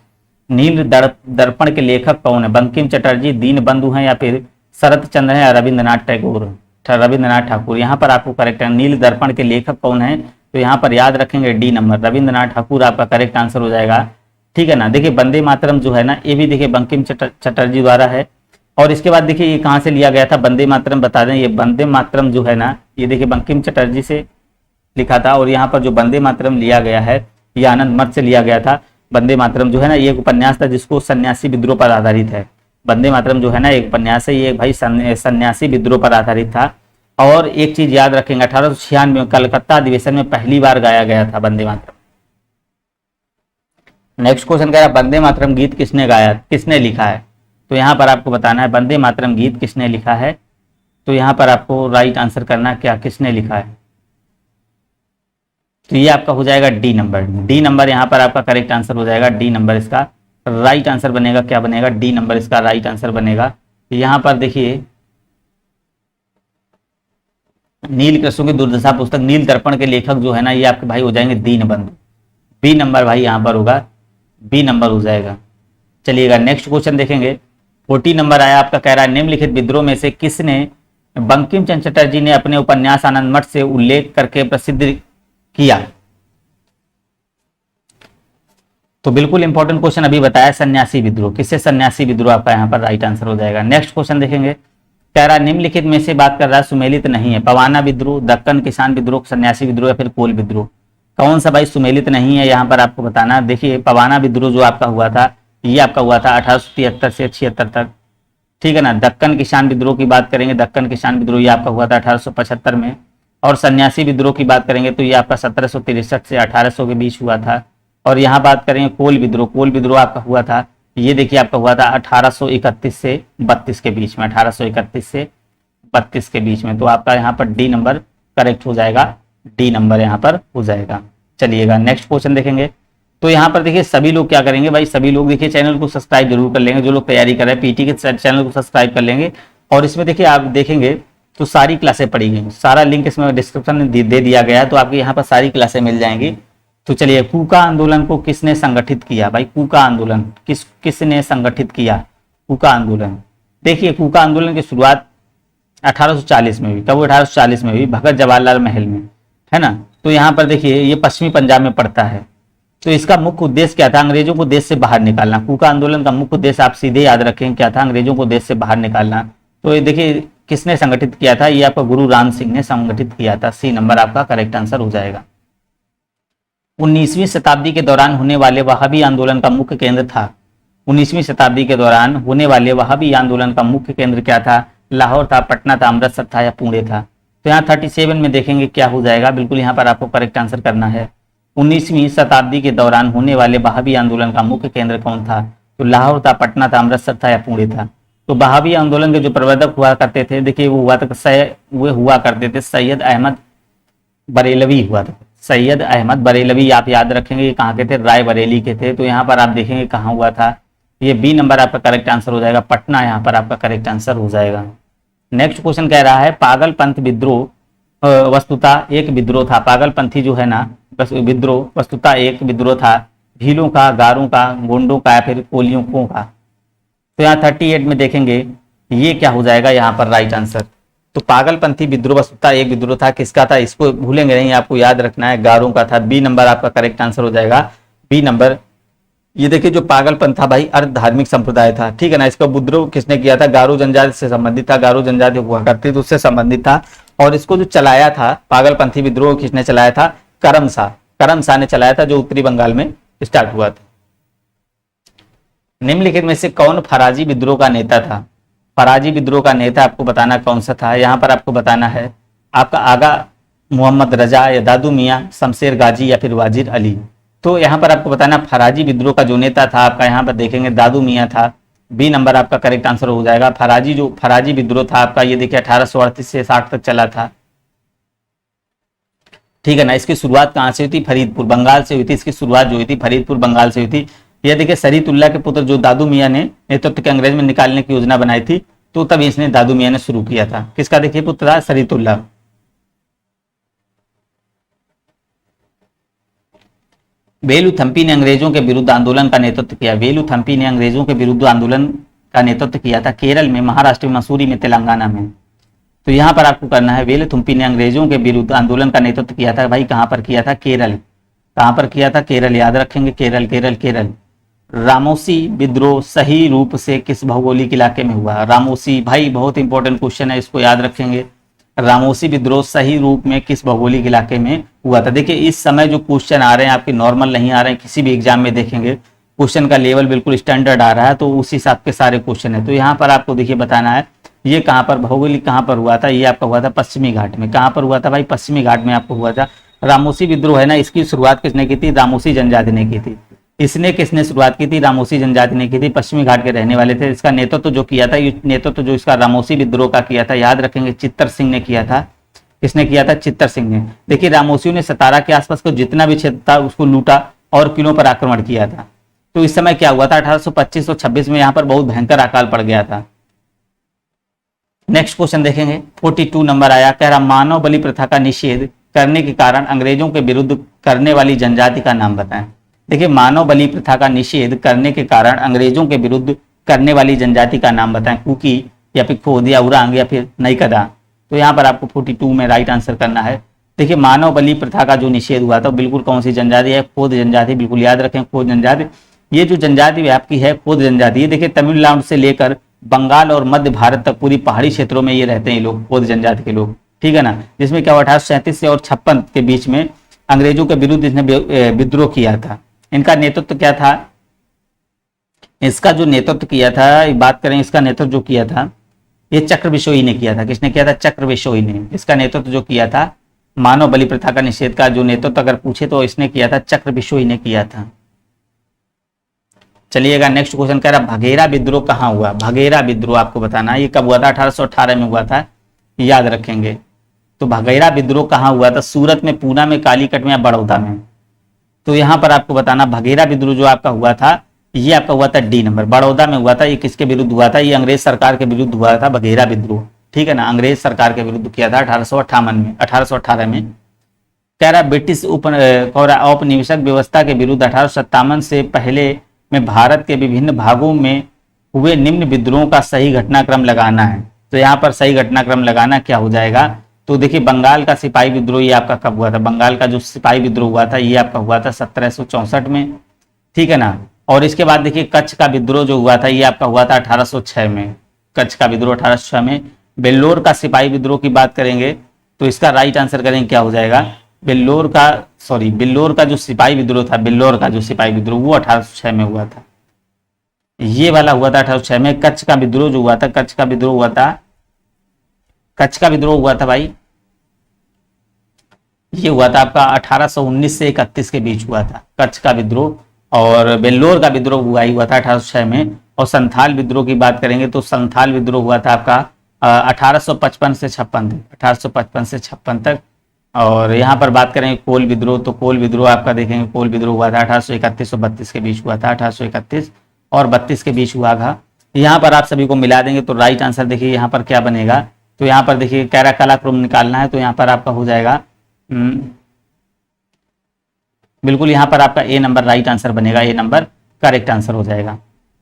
नील दर्पण के लेखक कौन है, बंकिम चटर्जी, दीन बंधु हैं या फिर शरत चंद्र है या रविंद्रनाथ टैगोर, रविंद्रनाथ ठाकुर। यहाँ पर आपको करेक्ट है, नील दर्पण के लेखक कौन है, तो यहाँ पर याद रखेंगे डी नंबर, रविंद्रनाथ ठाकुर आपका करेक्ट आंसर हो जाएगा। ठीक है ना। देखिए वंदे मातरम जो है ना, ये भी देखिए बंकिम चटर्जी द्वारा है। और इसके बाद देखिए ये कहाँ से लिया गया था, वंदे मातरम बता दें, ये वंदे मातरम जो है ना, ये देखिए बंकिम चटर्जी से लिखा था। और यहाँ पर जो वंदे मातरम लिया गया है, ये आनंद मठ से लिया गया था। वंदे मातरम जो है ना, ये एक उपन्यास था जिसको सन्यासी विद्रोह पर आधारित है। वंदे मातरम जो है ना एक उपन्यास है, ये भाई सन्यासी विद्रोह पर आधारित था। और एक चीज याद रखेंगे, 1896 में कलकत्ता अधिवेशन में पहली बार गाया गया था वंदे मातरम। नेक्स्ट क्वेश्चन कह रहा है वंदे मातरम गीत किसने गाया, किसने लिखा है। तो यहाँ पर आपको बताना है वंदे मातरम गीत किसने लिखा है। तो यहाँ पर आपको राइट आंसर करना है, क्या किसने लिखा है। तो ये आपका हो जाएगा डी नंबर, डी नंबर यहाँ पर आपका करेक्ट आंसर हो जाएगा। डी नंबर इसका राइट आंसर बनेगा, क्या बनेगा, डी नंबर इसका राइट आंसर बनेगा। यहाँ पर देखिए नील कृषकों की दुर्दशा पुस्तक नील दर्पण के लेखक जो है ना, ये आपके भाई हो जाएंगे दीन बंधु। बी नंबर भाई यहाँ पर होगा, बी नंबर हो जाएगा। चलिएगा नेक्स्ट क्वेश्चन देखेंगे, 40 नंबर आया आपका, कह रहा है निम्नलिखित विद्रोह में से किसने बंकिम चंद्र चटर्जी ने अपने उपन्यास आनंद मठ से उल्लेख करके प्रसिद्ध किया। तो बिल्कुल इंपॉर्टेंट क्वेश्चन अभी बताया, सन्यासी विद्रोह। किससे, सन्यासी विद्रोह आपका यहाँ पर राइट आंसर हो जाएगा। नेक्स्ट क्वेश्चन देखेंगे, कह रहा निम्नलिखित में से बात कर रहा है सुमेलित नहीं है, पवाना विद्रोह, दक्कन किसान विद्रोह, सन्यासी विद्रोह या फिर कोल विद्रोह। कौन सा भाई सुमेलित नहीं है, यहाँ पर आपको बताना। देखिए पवाना विद्रोह जो आपका हुआ था, ये आपका हुआ था 1873 से 76 तक। ठीक है ना। दक्कन किसान विद्रोह की बात करेंगे, दक्कन किसान विद्रोह ये आपका हुआ था 1875 में। और सन्यासी विद्रोह की बात करेंगे तो ये आपका 1763 से 1800 के बीच हुआ था। और यहाँ बात करेंगे कोल विद्रोह, कोल विद्रोह आपका हुआ था, ये देखिए आपका हुआ था 1831 से 32 के बीच में, 1831 से 32 के बीच में। तो आपका यहाँ पर डी नंबर करेक्ट हो जाएगा, डी नंबर यहाँ पर हो जाएगा। चलिएगा नेक्स्ट क्वेश्चन देखेंगे। तो यहाँ पर देखिए सभी लोग क्या करेंगे भाई, सभी लोग देखिए चैनल को सब्सक्राइब जरूर कर लेंगे। जो लोग तैयारी कर रहे हैं पीटी के चैनल को सब्सक्राइब कर लेंगे। और इसमें देखिए आप देखेंगे तो सारी क्लासें पढ़ी गई, सारा लिंक इसमें डिस्क्रिप्शन में दे दिया गया है, तो आपको यहाँ पर सारी क्लासें मिल जाएंगी। तो चलिए, कूका आंदोलन को किसने संगठित किया भाई, कूका आंदोलन किसने संगठित किया, कूका आंदोलन। देखिए कूका आंदोलन की शुरुआत 1840 में हुई, कब, 1840 में हुई, भगत जवाहरलाल महल में, है ना। तो यहाँ पर देखिए ये पश्चिमी पंजाब में पड़ता है। तो इसका मुख्य उद्देश्य क्या था, अंग्रेजों को देश से बाहर निकालना। कूका आंदोलन का मुख्य उद्देश्य आप सीधे याद रखें क्या था, अंग्रेजों को देश से बाहर निकालना। तो ये देखिए किसने संगठित किया था, ये आपका गुरु राम सिंह ने संगठित किया था। सी नंबर आपका करेक्ट आंसर हो जाएगा। 19वीं शताब्दी के दौरान होने वाले वहाबी आंदोलन का मुख्य केंद्र था, 19वीं शताब्दी के दौरान होने वाले वहाबी आंदोलन का मुख्य केंद्र क्या था? लाहौर था, पटना था, अमृतसर था या पुणे था? तो यहाँ 37 में देखेंगे क्या हो जाएगा, बिल्कुल यहाँ पर आपको करेक्ट आंसर करना है। 19वीं शताब्दी के दौरान होने वाले वहाबी आंदोलन का मुख्य केंद्र कौन था? तो लाहौर था, पटना था, अमृतसर था या पुणे था? तो वहाबी आंदोलन के जो प्रवर्तक हुआ करते थे, देखिए वो हुआ करते थे सैयद अहमद बरेलवी हुआ था। सैयद अहमद बरेलवी आप याद रखेंगे, ये कहाँ के थे? राय बरेली के थे। तो यहाँ पर आप देखेंगे कहाँ हुआ था, ये बी नंबर आपका करेक्ट आंसर हो जाएगा, पटना यहाँ पर आपका करेक्ट आंसर हो जाएगा। नेक्स्ट क्वेश्चन कह रहा है पागलपंथ विद्रोह वस्तुतः एक विद्रोह था। पागलपंथी जो है ना विद्रोह वस्तुतः एक विद्रोह था, भीलों का, गारों का, गोंडों का या फिर कोलियों का? तो यहाँ 38 में देखेंगे ये क्या हो जाएगा यहाँ पर राइट आंसर। तो पागलपंथी विद्रोह वस्तुतः एक विद्रोह था, किसका था? इसको भूलेंगे नहीं, आपको याद रखना है, गारों का था। बी नंबर आपका करेक्ट आंसर हो जाएगा, बी नंबर। ये देखिए जो पागलपंथ था भाई अर्ध धार्मिक संप्रदाय था, ठीक है ना। इसका विद्रोह किसने किया था? गारो जनजाति से संबंधित था, गारो जनजाति हुआ करती थी उससे संबंधित था। और इसको जो चलाया था पागलपंथी विद्रोह किसने चलाया था? करम शाह ने चलाया था, जो उत्तरी बंगाल में स्टार्ट हुआ था। निम्नलिखित में से कौन फराजी विद्रोह का नेता था? फराजी विद्रोह का नेता आपको बताना कौन सा था। यहाँ पर आपको बताना है आपका आगा मोहम्मद रजा या दादू मियाँ, शमशेर गाजी या फिर वाजिर अली। तो यहाँ पर आपको बताना फराजी विद्रोह का जो नेता था आपका यहाँ पर देखेंगे दादू मियाँ था, बी नंबर आपका करेक्ट आंसर हो जाएगा। फराजी विद्रोह था आपका, ये देखिए 1838 से 60 तक चला था, ठीक है ना। इसकी शुरुआत कहाँ से हुई थी? फरीदपुर बंगाल से हुई थी। इसकी शुरुआत जो हुई थी फरीदपुर बंगाल से हुई थी। यह देखिए शरीतुल्लाह के पुत्र जो दादू मियाँ ने नेतृत्व के अंग्रेज में निकालने की योजना बनाई थी, तो तब इसने दादू मियाँ ने शुरू किया था। किसका देखिए पुत्र था? शरीतुल्लाह। वेलुथम्पी ने अंग्रेजों के विरुद्ध आंदोलन का नेतृत्व किया। वेलुथम्पी ने अंग्रेजों के विरुद्ध आंदोलन का नेतृत्व किया था केरल में, महाराष्ट्र में, मसूरी में, तेलंगाना में। तो यहाँ पर आपको करना है वेलुथम्पी ने अंग्रेजों के विरुद्ध आंदोलन का नेतृत्व किया था भाई, कहाँ पर किया था? केरल। कहाँ पर किया था? केरल, याद रखेंगे, केरल केरल केरल। रामोसी विद्रोह सही रूप से किस भौगोलिक इलाके में हुआ? रामोसी भाई बहुत इंपॉर्टेंट क्वेश्चन है, इसको याद रखेंगे। रामोसी विद्रोह सही रूप में किस भौगोलिक इलाके में हुआ था? देखिए इस समय जो क्वेश्चन आ रहे हैं आपके नॉर्मल नहीं आ रहे हैं, किसी भी एग्जाम में देखेंगे क्वेश्चन का लेवल बिल्कुल स्टैंडर्ड आ रहा है, तो उस हिसाब के सारे क्वेश्चन है। तो यहाँ पर आपको देखिए बताना है ये कहाँ पर भौगोलिक कहाँ पर हुआ था? ये आपका हुआ था पश्चिमी घाट में। कहाँ पर हुआ था भाई? पश्चिमी घाट में आपको हुआ था। रामोसी विद्रोह है ना, इसकी शुरुआत किसने की थी? रामोसी जनजाति ने की थी। इसने किसने शुरुआत की थी? रामोसी जनजाति ने की थी, पश्चिमी घाट के रहने वाले थे। इसका नेतृत्व जो किया था, ये नेतृत्व जो इसका रामोसी विद्रोह का किया था, याद रखेंगे, चित्तर सिंह ने किया था। किसने किया था? चित्तर सिंह ने। देखिए रामोसियों ने सतारा के आसपास को जितना भी क्षेत्र था उसको लूटा और किलों पर आक्रमण किया था। तो इस समय क्या हुआ था? 1825 और 26 में यहाँ पर बहुत भयंकर अकाल पड़ गया था। नेक्स्ट क्वेश्चन देखेंगे, 42 नंबर आया, कह रहा मानव बलि प्रथा का निषेध करने के कारण अंग्रेजों के विरुद्ध करने वाली जनजाति का नाम बताएं। देखिए मानव बलि प्रथा का निषेध करने के कारण अंग्रेजों के विरुद्ध करने वाली जनजाति का नाम बताएं। कुकी या फिर खोद या उरांग या फिर नईकदा। तो यहाँ पर आपको 42 में राइट आंसर करना है। देखिए मानव बलि प्रथा का जो निषेध हुआ था बिल्कुल कौन सी जनजाति है? खोद जनजाति, बिल्कुल याद रखें, खोद जनजाति। ये जो जनजाति आपकी है खोद जनजाति, ये देखिए तमिलनाडु से लेकर बंगाल और मध्य भारत तक पूरी पहाड़ी क्षेत्रों में ये रहते हैं लोग, खोद जनजाति के लोग, ठीक है ना। जिसमें क्या हुआ 1837 से और 56 के बीच में अंग्रेजों के विरुद्ध इसने विद्रोह किया था। इनका नेतृत्व क्या था? इसका जो नेतृत्व किया था, बात करें इसका नेतृत्व जो किया था ये चक्र बिशोई ने किया था। किसने किया था? चक्र बिशोई ने। इसका नेतृत्व जो किया था मानव बलि प्रथा का निषेध का जो नेतृत्व अगर पूछे तो इसने किया था, चक्र बिशोई ने किया था। चलिएगा नेक्स्ट क्वेश्चन कह रहा भगेरा विद्रोह कहाँ हुआ? भगेरा विद्रोह आपको बताना है ये कब हुआ था? 1818 में हुआ था, याद रखेंगे। तो भगेरा विद्रोह कहाँ हुआ था? सूरत में, पूना में, कालीकट में या बड़ौदा में? तो यहाँ पर आपको बताना भगेरा विद्रोह जो आपका हुआ था ये आपका हुआ था डी नंबर, बड़ौदा में हुआ था। ये किसके विरुद्ध हुआ था? ये अंग्रेज सरकार के विरुद्ध हुआ था भगेरा विद्रोह, ठीक है ना। अंग्रेज सरकार के विरुद्ध किया था 1818 में। कह रहा ब्रिटिश औपनिवेशिक व्यवस्था के विरुद्ध 1857 से पहले में भारत के विभिन्न भागों में हुए निम्न विद्रोहों का सही घटनाक्रम लगाना है। तो यहाँ पर सही घटनाक्रम लगाना क्या हो जाएगा? तो देखिए बंगाल का सिपाही विद्रोह ये आपका कब हुआ था? बंगाल का जो सिपाही विद्रोह हुआ था ये आपका हुआ था 1764 में, ठीक है ना। और इसके बाद देखिए कच्छ का विद्रोह जो हुआ था ये आपका हुआ था 1806 में। कच्छ का विद्रोह 1806 में। बेल्लोर का सिपाही विद्रोह की बात करेंगे तो इसका राइट आंसर करेंगे क्या हो जाएगा? बिल्लोर का जो सिपाही विद्रोह था, बिल्लोर का जो सिपाही विद्रोह वो 1806 में हुआ था, ये वाला हुआ था 1806 में। कच्छ का विद्रोह जो हुआ था, कच्छ का विद्रोह हुआ था, कच्छ का विद्रोह हुआ था भाई, ये हुआ था आपका 1819 से 31 के बीच हुआ था कच्छ का विद्रोह। और बेल्लोर का विद्रोह हुआ था 1806 में। और संथाल विद्रोह की बात करेंगे तो संथाल विद्रोह हुआ था आपका 1855 से 56 तक, 1855 से 56 तक। और यहाँ पर बात करेंगे कोल विद्रोह, तो कोल विद्रोह आपका देखेंगे, कोल विद्रोह हुआ था 1831 और 32 के बीच हुआ था, 1831 और 32 के बीच हुआ था। यहाँ पर आप सभी को मिला देंगे तो राइट आंसर देखिए यहाँ पर क्या बनेगा। तो यहाँ पर देखिए कैराकालाक्रम निकालना है, तो यहाँ पर आपका हो जाएगा बिल्कुल यहाँ पर आपका ए नंबर राइट आंसर बनेगा, ए नंबर करेक्ट आंसर हो जाएगा।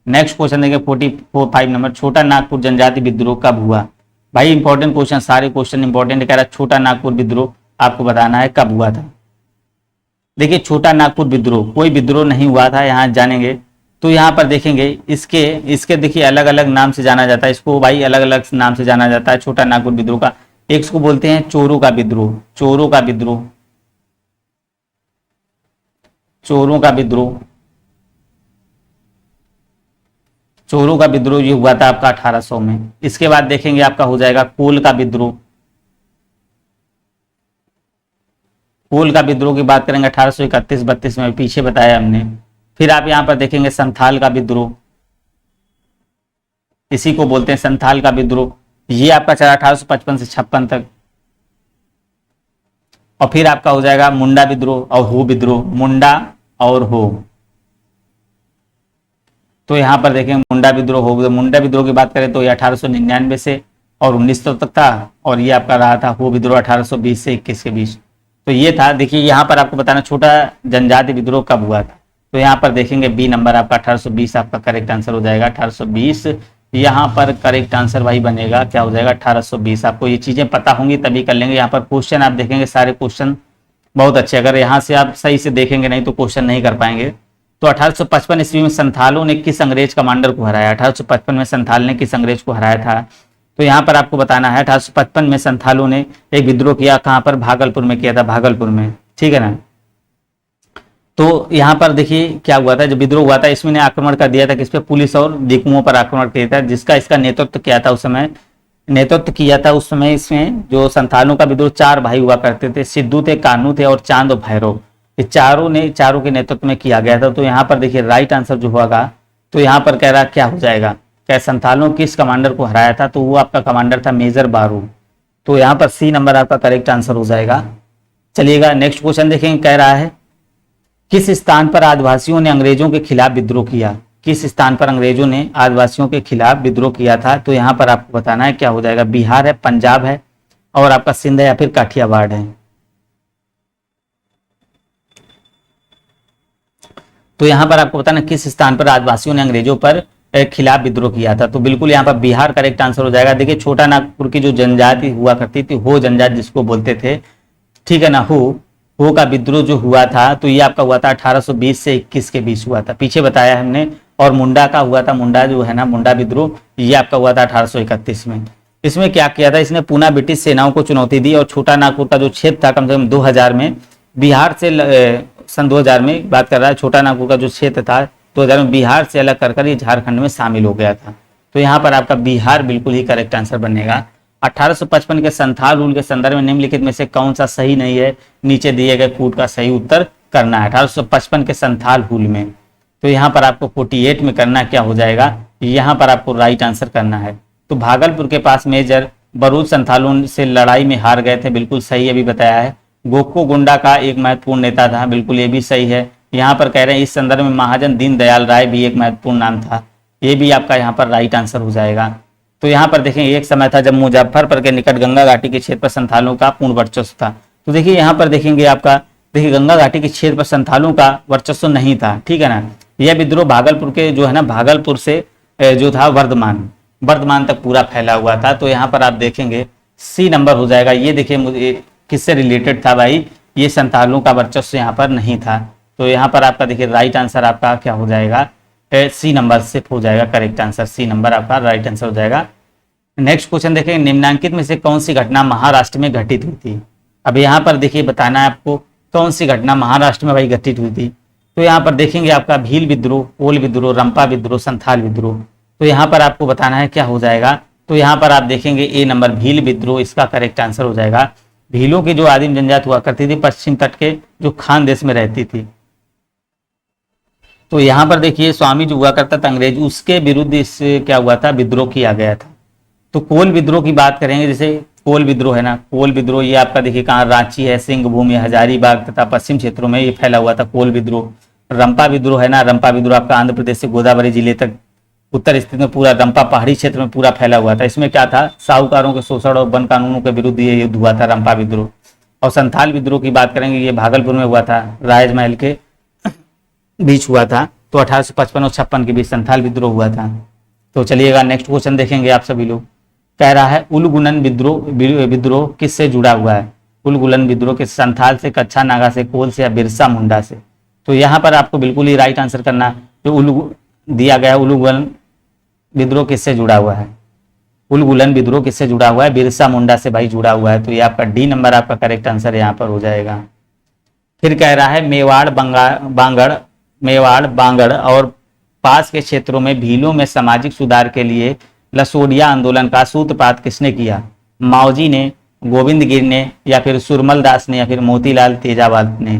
नेक्स्ट क्वेश्चन देखें 45 नंबर, छोटा नागपुर जनजाति विद्रोह कब हुआ। भाई इंपॉर्टेंट क्वेश्चन, सारे क्वेश्चन इंपॉर्टेंट। कह रहा है छोटा नागपुर विद्रोह आपको बताना है कब हुआ था। देखिए छोटा नागपुर विद्रोह, कोई विद्रोह नहीं हुआ था, यहाँ जानेंगे तो यहाँ पर देखेंगे इसके देखिए अलग अलग नाम से जाना जाता है, इसको भाई अलग अलग नाम से जाना जाता है छोटा नागपुर विद्रोह का। एक इसको बोलते हैं चोरों का विद्रोह, चोरों का विद्रोह, चोरों का विद्रोह, चोरों का विद्रोह ये हुआ था आपका 1800 में। इसके बाद देखेंगे आपका हो जाएगा कोल का विद्रोह, कोल का विद्रोह की बात करेंगे 1831-32 में, पीछे बताया हमने। फिर आप यहां पर देखेंगे संथाल का विद्रोह, इसी को बोलते हैं संथाल का विद्रोह, ये आपका चला 1855 से 56 तक। और फिर आपका हो जाएगा मुंडा विद्रोह और हो विद्रोह, मुंडा और हो। तो यहां पर देखें मुंडा विद्रोह हो, मुंडा विद्रोह की बात करें तो ये 1899 से और 1900 तक था। और ये आपका रहा था हो विद्रोह 1820 से 21 के बीच। तो ये था। देखिए यहाँ पर आपको बताना छोटा जनजाति विद्रोह कब हुआ था, तो यहाँ पर देखेंगे बी नंबर आपका 1820 आपका करेक्ट आंसर हो जाएगा। 1820 यहाँ पर करेक्ट आंसर भाई बनेगा, क्या हो जाएगा 1820। आपको ये चीजें पता होंगी तभी कर लेंगे। यहाँ पर क्वेश्चन आप देखेंगे सारे क्वेश्चन बहुत अच्छे, अगर यहाँ से आप सही से देखेंगे नहीं तो क्वेश्चन नहीं कर पाएंगे। तो 1855 ईस्वी में संथालों ने किस अंग्रेज कमांडर को हराया, 1855 में संथाल ने किस अंग्रेज को हराया था। तो यहाँ पर आपको बताना है 1855 में संथालों ने एक विद्रोह किया, कहाँ पर, भागलपुर में किया था, भागलपुर में, ठीक है ना। तो यहाँ पर देखिए क्या हुआ था, जब विद्रोह हुआ था इसमें ने आक्रमण कर दिया था किस पे, पुलिस और डिकुओं पर आक्रमण किया था, जिसका इसका नेतृत्व किया था उस समय, नेतृत्व किया था उस समय इसमें जो संथालों का विद्रोह। 4 भाई हुआ करते थे, सिद्धू थे, कान्हू थे और चांद और भैरव, ये चारों के नेतृत्व में किया गया था। तो यहाँ पर देखिए राइट आंसर जो होगा, तो यहाँ पर कह रहा क्या हो जाएगा, क्या संथालों किस कमांडर को हराया था, तो वो आपका कमांडर था मेजर बारू। तो यहाँ पर सी नंबर आपका करेक्ट आंसर हो जाएगा। चलिएगा नेक्स्ट क्वेश्चन देखेंगे, कह रहा है किस स्थान पर आदिवासियों ने अंग्रेजों के खिलाफ विद्रोह किया, किस स्थान पर अंग्रेजों ने आदिवासियों के खिलाफ विद्रोह किया था। तो यहाँ पर आपको बताना है क्या हो जाएगा, बिहार है, पंजाब है और आपका सिंध है या फिर काठियावाड़ है। तो यहाँ पर आपको बताना किस स्थान पर आदिवासियों ने अंग्रेजों पर खिलाफ विद्रोह किया था। तो बिल्कुल यहाँ पर बिहार करेक्ट आंसर हो जाएगा। देखिए छोटा नागपुर की जो जनजाति हुआ करती थी, हो जनजाति जिसको बोलते थे, ठीक है ना, हो का विद्रोह जो हुआ था तो ये आपका हुआ था 1820 से 21 के बीच हुआ था, पीछे बताया हमने। और मुंडा का हुआ था, मुंडा जो है ना, मुंडा विद्रोह, ये आपका हुआ था 1831 में। इसमें क्या किया था, इसने पूना ब्रिटिश सेनाओं को चुनौती दी और छोटा नागपुर का जो क्षेत्र था कम से कम 2000 में बिहार से सन 2000 में बात कर रहा है, छोटा नागपुर का जो क्षेत्र था 2000 में बिहार से अलग कर ये झारखंड में शामिल हो गया था। तो यहाँ पर आपका बिहार बिल्कुल ही करेक्ट आंसर बनेगा। 1855 के संथाल रूल के संदर्भ में निम्नलिखित में से कौन सा सही नहीं है, नीचे दिए गए कूट का सही उत्तर करना है। 1855 के संथाल रूल में, तो यहाँ पर आपको 48 में करना क्या हो जाएगा, यहाँ पर आपको राइट आंसर करना है। तो भागलपुर के पास मेजर बरूद संथालों से लड़ाई में हार गए थे, बिल्कुल सही अभी बताया है। गोको गुंडा का एक महत्वपूर्ण नेता था, बिल्कुल ये भी सही है। यहाँ पर कह रहे हैं इस संदर्भ में महाजन दीनदयाल राय भी एक महत्वपूर्ण नाम था, ये भी आपका यहाँ पर राइट आंसर हो जाएगा। तो यहाँ पर देखें एक समय था जब मुजफ्फरपुर के निकट गंगा घाटी के क्षेत्र पर संथालों का पूर्ण वर्चस्व था। तो देखिए यहाँ पर देखेंगे आपका, देखिए गंगा घाटी के क्षेत्र पर संथालों का वर्चस्व नहीं था, ठीक है ना। यह विद्रोह भागलपुर के जो है ना, भागलपुर से जो था वर्धमान तक पूरा फैला हुआ था। तो यहाँ पर आप देखेंगे सी नंबर हो जाएगा। ये देखिए मुझे किससे रिलेटेड था भाई, ये संथालों का वर्चस्व यहाँ पर नहीं था। तो यहाँ पर आपका देखिए राइट आंसर आपका क्या हो जाएगा, सी नंबर से हो जाएगा करेक्ट आंसर, सी नंबर आपका राइट आंसर हो जाएगा। नेक्स्ट क्वेश्चन देखें, निम्नलिखित में से कौन सी घटना महाराष्ट्र में घटित हुई थी। अब यहाँ पर देखिए बताना है आपको कौन सी घटना महाराष्ट्र में भाई घटित हुई थी। तो यहाँ पर देखेंगे आपका भील विद्रोह, कोल विद्रोह, रंपा विद्रोह, संथाल विद्रोह। तो यहाँ पर आपको बताना है क्या हो जाएगा। तो यहाँ पर आप देखेंगे ए नंबर भील विद्रोह इसका करेक्ट आंसर हो जाएगा। भीलों की जो आदिम जनजाति हुआ करती थी पश्चिम तट के जो खान देश में रहती थी। तो यहाँ पर देखिए स्वामी जो हुआ करता था अंग्रेज, उसके विरुद्ध इस क्या हुआ था, विद्रोह किया गया था। तो कोल विद्रोह की बात करेंगे, जैसे कोल विद्रोह है ना, कोल विद्रोह ये आपका देखिए कहाँ, रांची है, सिंहभूम, हजारीबाग तथा पश्चिम क्षेत्रों में ये फैला हुआ था कोल विद्रोह। रंपा विद्रोह है ना, रंपा विद्रोह आपका आंध्र प्रदेश से गोदावरी जिले तक उत्तर स्थित में पूरा रंपा पहाड़ी क्षेत्र में पूरा फैला हुआ था। इसमें क्या था, साहूकारों के शोषण और वन कानूनों के विरुद्ध ये युद्ध हुआ था, रंपा विद्रोह। और संथाल विद्रोह की बात करेंगे, ये भागलपुर में हुआ था, राजमहल के बीच हुआ था। तो 1855 और 56 के बीच संथाल विद्रोह हुआ था। तो चलिएगा नेक्स्ट क्वेश्चन देखेंगे आप सभी लोग। कह रहा है उलगुलन विद्रोह किससे जुड़ा हुआ है। उलगुलन विद्रोह किस, संथाल से, कच्छा नागा से, कोल से या बिरसा मुंडा से। तो यहाँ पर आपको बिल्कुल ही राइट आंसर करना है। जो दिया गया है उलगुलन विद्रोह किससे जुड़ा हुआ है, उलगुलन विद्रोह किससे जुड़ा हुआ है, बिरसा मुंडा से भाई जुड़ा हुआ है। तो ये आपका डी नंबर आपका करेक्ट आंसर यहाँ पर हो जाएगा। फिर कह रहा है मेवाड़ बांगड़ और पास के क्षेत्रों में भीलों में सामाजिक सुधार के लिए लसोडिया आंदोलन का सूत्रपात किसने किया। माओजी ने, गोविंद गिर ने, या फिर सुरमल दास ने, या फिर मोतीलाल तेजावाल ने।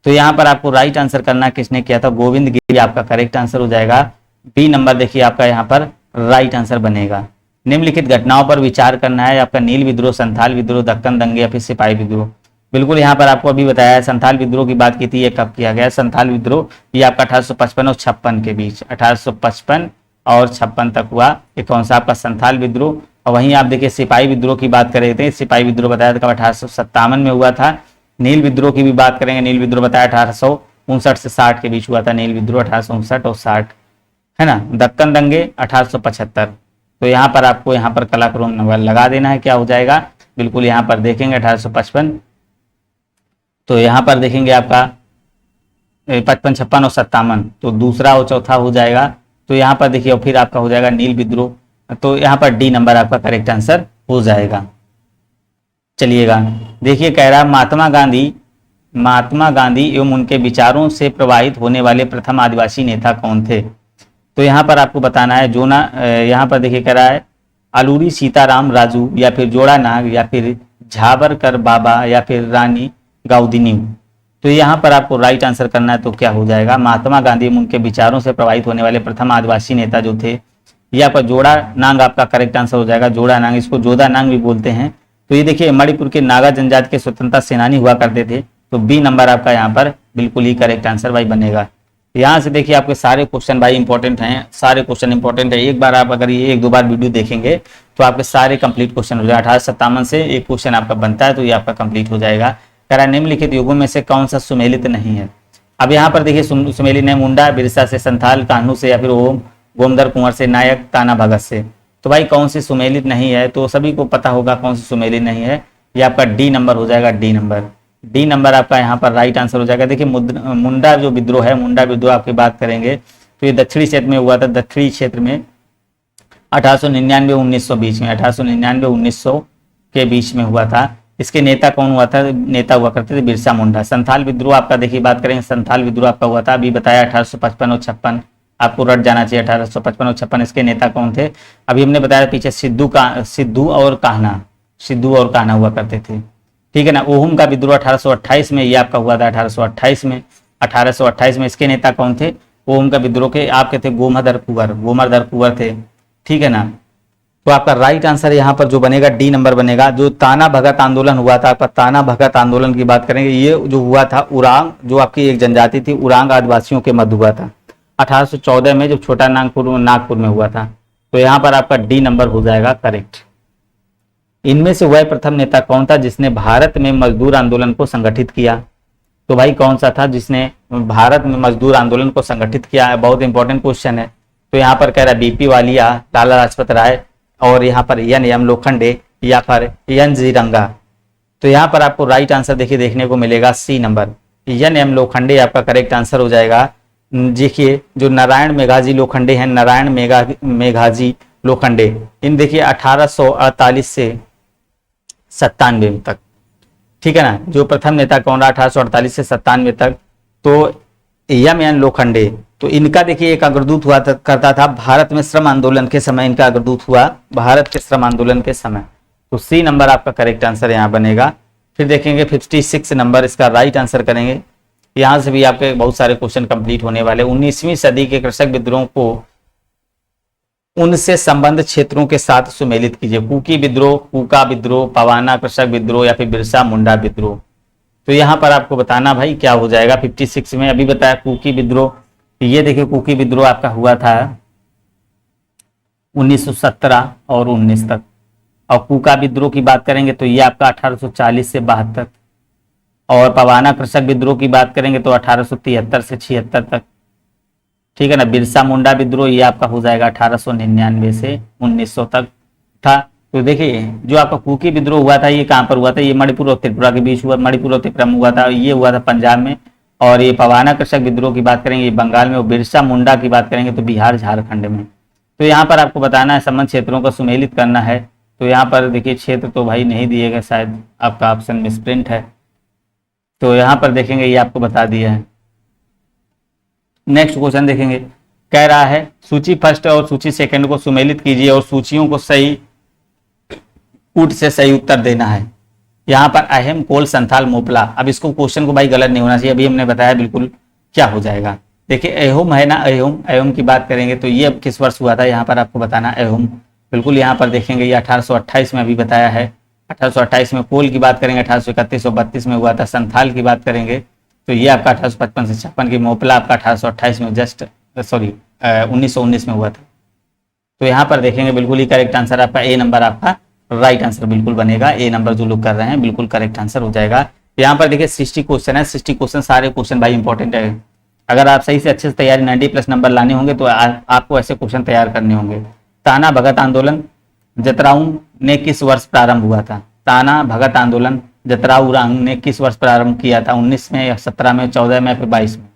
तो यहाँ पर आपको राइट आंसर करना किसने किया था, गोविंद गिर आपका करेक्ट आंसर हो जाएगा। बी नंबर देखिए आपका यहाँ पर राइट आंसर बनेगा। निम्नलिखित घटनाओं पर विचार करना है आपका, नील विद्रोह, संथाल विद्रोह, दक्कन दंगे या फिर सिपाही विद्रोह। बिल्कुल यहाँ पर आपको अभी बताया है, संथाल विद्रोह की बात की थी, ये कब किया गया। संथाल विद्रोह ये आपका 1855 और 56 के बीच, 1855 और 56 तक हुआ। ये कौन सा आपका संथाल विद्रोह। और वहीं आप देखिए सिपाही विद्रोह की बात कर रहे थे, सिपाही विद्रोह बताया था कब, 1857 में हुआ था। नील विद्रोह की भी बात करेंगे, नील विद्रोह बताया 1859 से 60 के बीच हुआ था, नील विद्रोह 1859 और 60 है ना। दक्कन दंगे 1875। तो यहाँ पर आपको यहाँ पर कलाक्रम नंबर लगा देना है, क्या हो जाएगा, बिल्कुल यहाँ पर देखेंगे 1855। तो यहाँ पर देखेंगे आपका 55, 56 और 57, तो दूसरा और चौथा हो जाएगा। तो यहाँ पर देखिए और फिर आपका हो जाएगा नील विद्रोह। तो यहाँ पर डी नंबर आपका करेक्ट आंसर हो जाएगा। चलिएगा देखिए कह रहा है महात्मा गांधी एवं उनके विचारों से प्रभावित होने वाले प्रथम आदिवासी नेता कौन थे। तो यहाँ पर आपको बताना है यहाँ पर देखिए कह रहा है अलूरी सीताराम राजू, या फिर जोड़ा नाग, या फिर झाबरकर बाबा, या फिर रानी गाउदिनी। तो यहाँ पर आपको राइट आंसर करना है। तो क्या हो जाएगा, महात्मा गांधी एवं उनके विचारों से प्रभावित होने वाले प्रथम आदिवासी नेता जो थे, यहाँ पर जोड़ा नांग आपका करेक्ट आंसर हो जाएगा। जोड़ा नांग, इसको जोधा नांग भी बोलते हैं। तो ये देखिए मणिपुर के नागा जनजाति के स्वतंत्रता सेनानी हुआ करते थे। तो बी नंबर आपका यहाँ पर बिल्कुल ही करेक्ट आंसर भाई बनेगा। यहाँ से देखिए आपके सारे क्वेश्चन भाई इंपॉर्टेंट हैं, सारे क्वेश्चन इंपॉर्टेंट है। एक बार आप अगर ये 1-2 बार वीडियो देखेंगे तो आपके सारे कंप्लीट क्वेश्चन हो जाएगा। 1857 से एक क्वेश्चन आपका बनता है, तो ये आपका कंप्लीट हो जाएगा। कह रहा निम्नलिखित युगों में से कौन सा सुमेलित नहीं है। अब यहाँ पर देखिए सुमेलित है मुंडा, बिरसा से, संथाल, कान्हू से, या फिर ओम गोमदर कुंवर से, नायक, ताना भगत से। तो भाई कौन सी सुमेलित नहीं है, तो सभी को पता होगा कौन सी सुमेलित नहीं है। ये आपका डी नंबर हो जाएगा। डी नंबर आपका यहाँ पर राइट आंसर हो जाएगा। देखिए मुंडा जो विद्रोह है, मुंडा विद्रोह आपकी बात करेंगे तो ये दक्षिणी क्षेत्र में हुआ था। दक्षिणी क्षेत्र में 1899-1900 बीच में, 1899-1900 के बीच में हुआ था। इसके नेता कौन हुआ था, नेता हुआ करते थे बिरसा मुंडा। संथाल विद्रोह आपका देखिए बात करेंगे, संथाल विद्रोह आपका हुआ था, अभी बताया 1855 और 56, आपको रट जाना चाहिए 1855 और 56। इसके नेता कौन थे, अभी हमने बताया पीछे, सिद्धू और कान्हा हुआ करते थे, ठीक है ना। ओहुम का विद्रोह 1828 में ये आपका हुआ था, 1828 में इसके नेता कौन थे, ओहुम का विद्रोह के आपके थे गोमर्धर कुंवर थे, ठीक है ना। तो आपका राइट आंसर यहाँ पर जो बनेगा डी नंबर बनेगा। जो ताना भगत आंदोलन हुआ था, आपका ताना भगत आंदोलन की बात करेंगे, ये जो हुआ था उरांग, जो आपकी एक जनजाति थी, उरांग आदिवासियों के मध्य हुआ था 1814 में, जब छोटा नागपुर में हुआ था। तो यहाँ पर आपका डी नंबर हो जाएगा करेक्ट। इनमें से वह प्रथम नेता कौन था जिसने भारत में मजदूर आंदोलन को संगठित किया। तो भाई कौन सा था जिसने भारत में मजदूर आंदोलन को संगठित किया है, बहुत इंपॉर्टेंट क्वेश्चन है। तो यहाँ पर कह रहा है बीपी वालिया, लाला लाजपत राय, और यहाँ पर एन लोखंडे, या फिर एन.जी. रंगा। तो यहाँ पर आपको राइट आंसर देखने को मिलेगा सी नंबर, एन.एम. लोखंडे आपका करेक्ट आंसर हो जाएगा। देखिए जो नारायण मेघाजी लोखंडे हैं, नारायण मेघाजी लोखंडे, इन देखिए 1848 से 97 तक, ठीक है ना। जो प्रथम नेता कौन रहा 1848 से 97 तक, तो यम एन लोखंडे, तो इनका देखिए एक अग्रदूत हुआ करता था भारत में श्रम आंदोलन के समय, इनका अग्रदूत हुआ भारत के श्रम आंदोलन के समय। तो सी नंबर आपका करेक्ट आंसर यहाँ बनेगा। फिर देखेंगे 56 नंबर इसका राइट आंसर करेंगे। यहाँ से भी आपके बहुत सारे क्वेश्चन कंप्लीट होने वाले। 19वीं सदी के कृषक विद्रोह को उनसे संबंध क्षेत्रों के साथ सुमेलित कीजिए। कुकी विद्रोह, कूका विद्रोह, पवाना कृषक विद्रोह या फिर बिरसा मुंडा विद्रोह। तो यहाँ पर आपको बताना भाई क्या हो जाएगा। 56 में अभी बताया कुकी विद्रोह, ये देखिए कुकी विद्रोह आपका हुआ था 1917 और 19 तक। और कूका विद्रोह की बात करेंगे तो ये आपका 1840 से 72, और पवाना कृषक विद्रोह की बात करेंगे तो 1873 से 76 तक, ठीक है ना। बिरसा मुंडा विद्रोह ये आपका हो जाएगा 1899 से 1900 तक था। तो देखिए जो आपका कुकी विद्रोह हुआ था ये कहाँ पर हुआ था, ये मणिपुर और त्रिपुरा के बीच हुआ, मणिपुर और त्रिपुरा में हुआ था, ये हुआ था पंजाब में। और ये पवाना कृषक विद्रोह की बात करेंगे ये बंगाल में, और बिरसा मुंडा की बात करेंगे तो बिहार झारखंड में। तो यहाँ पर आपको बताना है संबंध क्षेत्रों को सुमेलित करना है। तो यहाँ पर देखिए क्षेत्र तो भाई नहीं दिए गए, शायद आपका ऑप्शन मिसप्रिंट है। तो यहाँ पर देखेंगे ये आपको बता दिया है। नेक्स्ट क्वेश्चन देखेंगे, कह रहा है सूची फर्स्ट और सूची सेकंड को सुमेलित कीजिए और सूचियों को सही कूट से सही उत्तर देना है। यहाँ पर अहम, कोल, संथाल, मोपला। अब इसको क्वेश्चन को भाई गलत नहीं होना चाहिए, अभी हमने बताया बिल्कुल क्या हो जाएगा। देखिए अहोम है ना, अहोम की बात करेंगे तो ये अब किस वर्ष हुआ था, यहाँ पर आपको बताना अहोम। बिल्कुल यहाँ पर देखेंगे ये 1828 में अभी बताया है। 1828 में। कोल की बात करेंगे 1831 और 32 में हुआ था। संथाल की बात करेंगे तो ये आपका 1855 से 56 की। मोपला आपका 1828 में 1919 में हुआ था। तो यहाँ पर देखेंगे बिल्कुल ही करेक्ट आंसर आपका ए नंबर आपका राइट आंसर बिल्कुल बनेगा। ए नंबर जो लोग कर रहे हैं बिल्कुल करेक्ट आंसर हो जाएगा। यहाँ पर देखिए 60 क्वेश्चन है। 60 क्वेश्चन सारे क्वेश्चन भाई इंपॉर्टेंट है। अगर आप सही से अच्छे से तैयारी 90+ नंबर लाने होंगे तो आपको ऐसे क्वेश्चन तैयार करने होंगे। ताना भगत आंदोलन जतराऊ ने किस वर्ष प्रारंभ हुआ था? ताना भगत आंदोलन जतराऊ ने किस वर्ष प्रारंभ किया था? 19 में या 17 में, 14 में, फिर 22 में?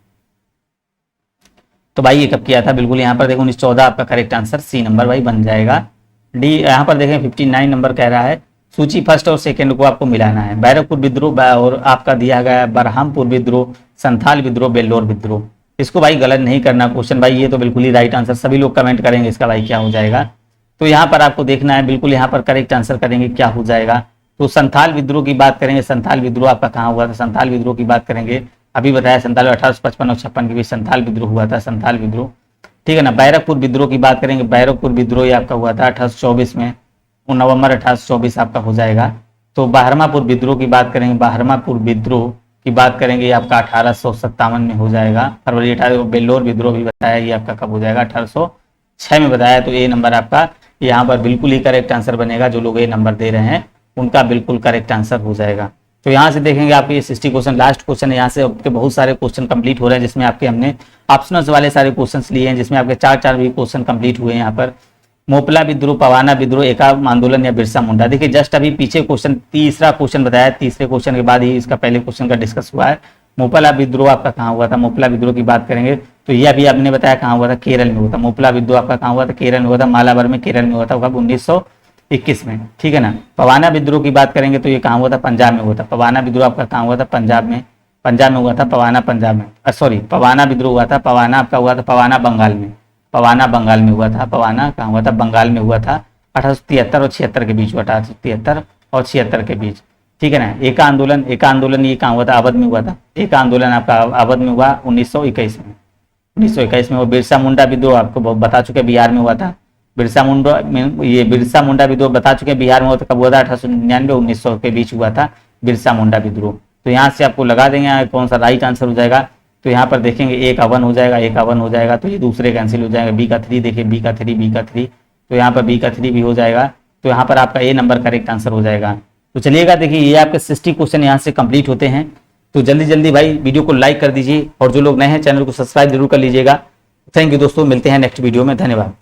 तो भाई ये कब किया था? बिल्कुल यहाँ पर देखो 1914 आपका करेक्ट आंसर सी नंबर भाई बन जाएगा। डी यहाँ पर देखें 59 नंबर कह रहा है सूची फर्स्ट और सेकंड को आपको मिलाना है। बैरकपुर विद्रोह और आपका दिया गया बरहामपुर विद्रोह, संथाल विद्रोह, बेल्लोर विद्रोह। इसको भाई गलत नहीं करना क्वेश्चन भाई, ये तो बिल्कुल ही राइट आंसर। सभी लोग कमेंट करेंगे इसका भाई क्या हो जाएगा। तो यहाँ पर आपको देखना है बिल्कुल यहाँ पर करेक्ट आंसर करेंगे क्या हो जाएगा। तो संथाल विद्रोह की बात करेंगे। संथाल विद्रोह आपका कहाँ हुआ था? संथाल विद्रोह की बात करेंगे अभी बताया संथाल 1855 और 56 के बीच संथाल विद्रोह हुआ था। संथाल विद्रोह ठीक है ना। बैरकपुर विद्रोह की बात करेंगे। बैरकपुर विद्रोह आपका हुआ था 1824 में, नवंबर 1824 आपका हो जाएगा। तो बहरमापुर विद्रोह की बात करेंगे। बहरमापुर विद्रोह की बात करेंगे ये आपका 1857 में हो जाएगा, फरवरी 18। बेल्लोर विद्रोह भी बताया ये आपका कब हो जाएगा? 1806 में बताया। तो ए नंबर आपका यहाँ पर बिल्कुल ही करेक्ट आंसर बनेगा। जो लोग ए नंबर दे रहे हैं उनका बिल्कुल करेक्ट आंसर हो जाएगा। तो यहाँ से देखेंगे आपके ये 60 क्वेश्चन लास्ट क्वेश्चन है। यहाँ से आपके बहुत सारे क्वेश्चन कंप्लीट हो रहे हैं, जिसमें आपके हमने ऑप्शनल्स वाले सारे क्वेश्चंस लिए हैं, जिसमें आपके 4 भी क्वेश्चन कंप्लीट हुए हैं। यहाँ पर मोपला विद्रोह, पवाना विद्रोह, एकात्म आंदोलन या बिरसा मुंडा। देखिए जस्ट अभी पीछे क्वेश्चन तीसरा क्वेश्चन बताया, तीसरे क्वेश्चन के बाद ही इसका पहले क्वेश्चन का डिस्कस हुआ है। मोपला विद्रोह आपका कहाँ हुआ था? मोपला विद्रोह की बात करेंगे तो ये अभी आपने बताया कहाँ हुआ था? केरल में हुआ था। मोपला विद्रोह आपका कहाँ हुआ था? केरल में हुआ था। मालाबार में केरल में हुआ था, कब? 1921 में, ठीक है ना। पवाना विद्रोह की बात करेंगे तो ये कहाँ हुआ था? पंजाब में हुआ था। पवाना विद्रोह आपका कहाँ हुआ था? पंजाब में हुआ था। पवाना पंजाब में, सॉरी पवाना विद्रोह हुआ था। पवाना आपका हुआ था पवाना बंगाल में। पवाना बंगाल में हुआ था। पवाना कहाँ हुआ था? बंगाल में हुआ था। 1873 और 76 के बीच हुआ था। 1873 और 76 के बीच, ठीक है ना। एका आंदोलन ये कहाँ हुआ था? अवध में हुआ था। एका आंदोलन आपका अवध में हुआ 1921 में। 1921 में वो बिरसा मुंडा विद्रोह आपको बता चुके बिहार में हुआ था। बिरसा मुंडा विद्रोह बता चुके बिहार में हुआ था। कब हुआ था? 1899 1900 के बीच हुआ था बिरसा मुंडा विद्रोह। तो यहाँ से आपको लगा देंगे कौन सा राइट आंसर हो जाएगा। तो यहाँ पर देखेंगे 1 हो जाएगा, 1 हो जाएगा। तो ये दूसरे कैंसिल हो जाएगा। बी का 3 देखिए, बी का 3, तो यहाँ पर बी का 3 भी हो जाएगा। तो यहाँ पर आपका ए नंबर करेक्ट आंसर हो जाएगा। तो चलिएगा देखिए ये आपके 60 क्वेश्चन यहाँ से कंप्लीट होते हैं। तो जल्दी जल्दी भाई वीडियो को लाइक कर दीजिए, और जो लोग नए हैं चैनल को सब्सक्राइब जरूर कर लीजिएगा। थैंक यू दोस्तों, मिलते हैं नेक्स्ट वीडियो में। धन्यवाद।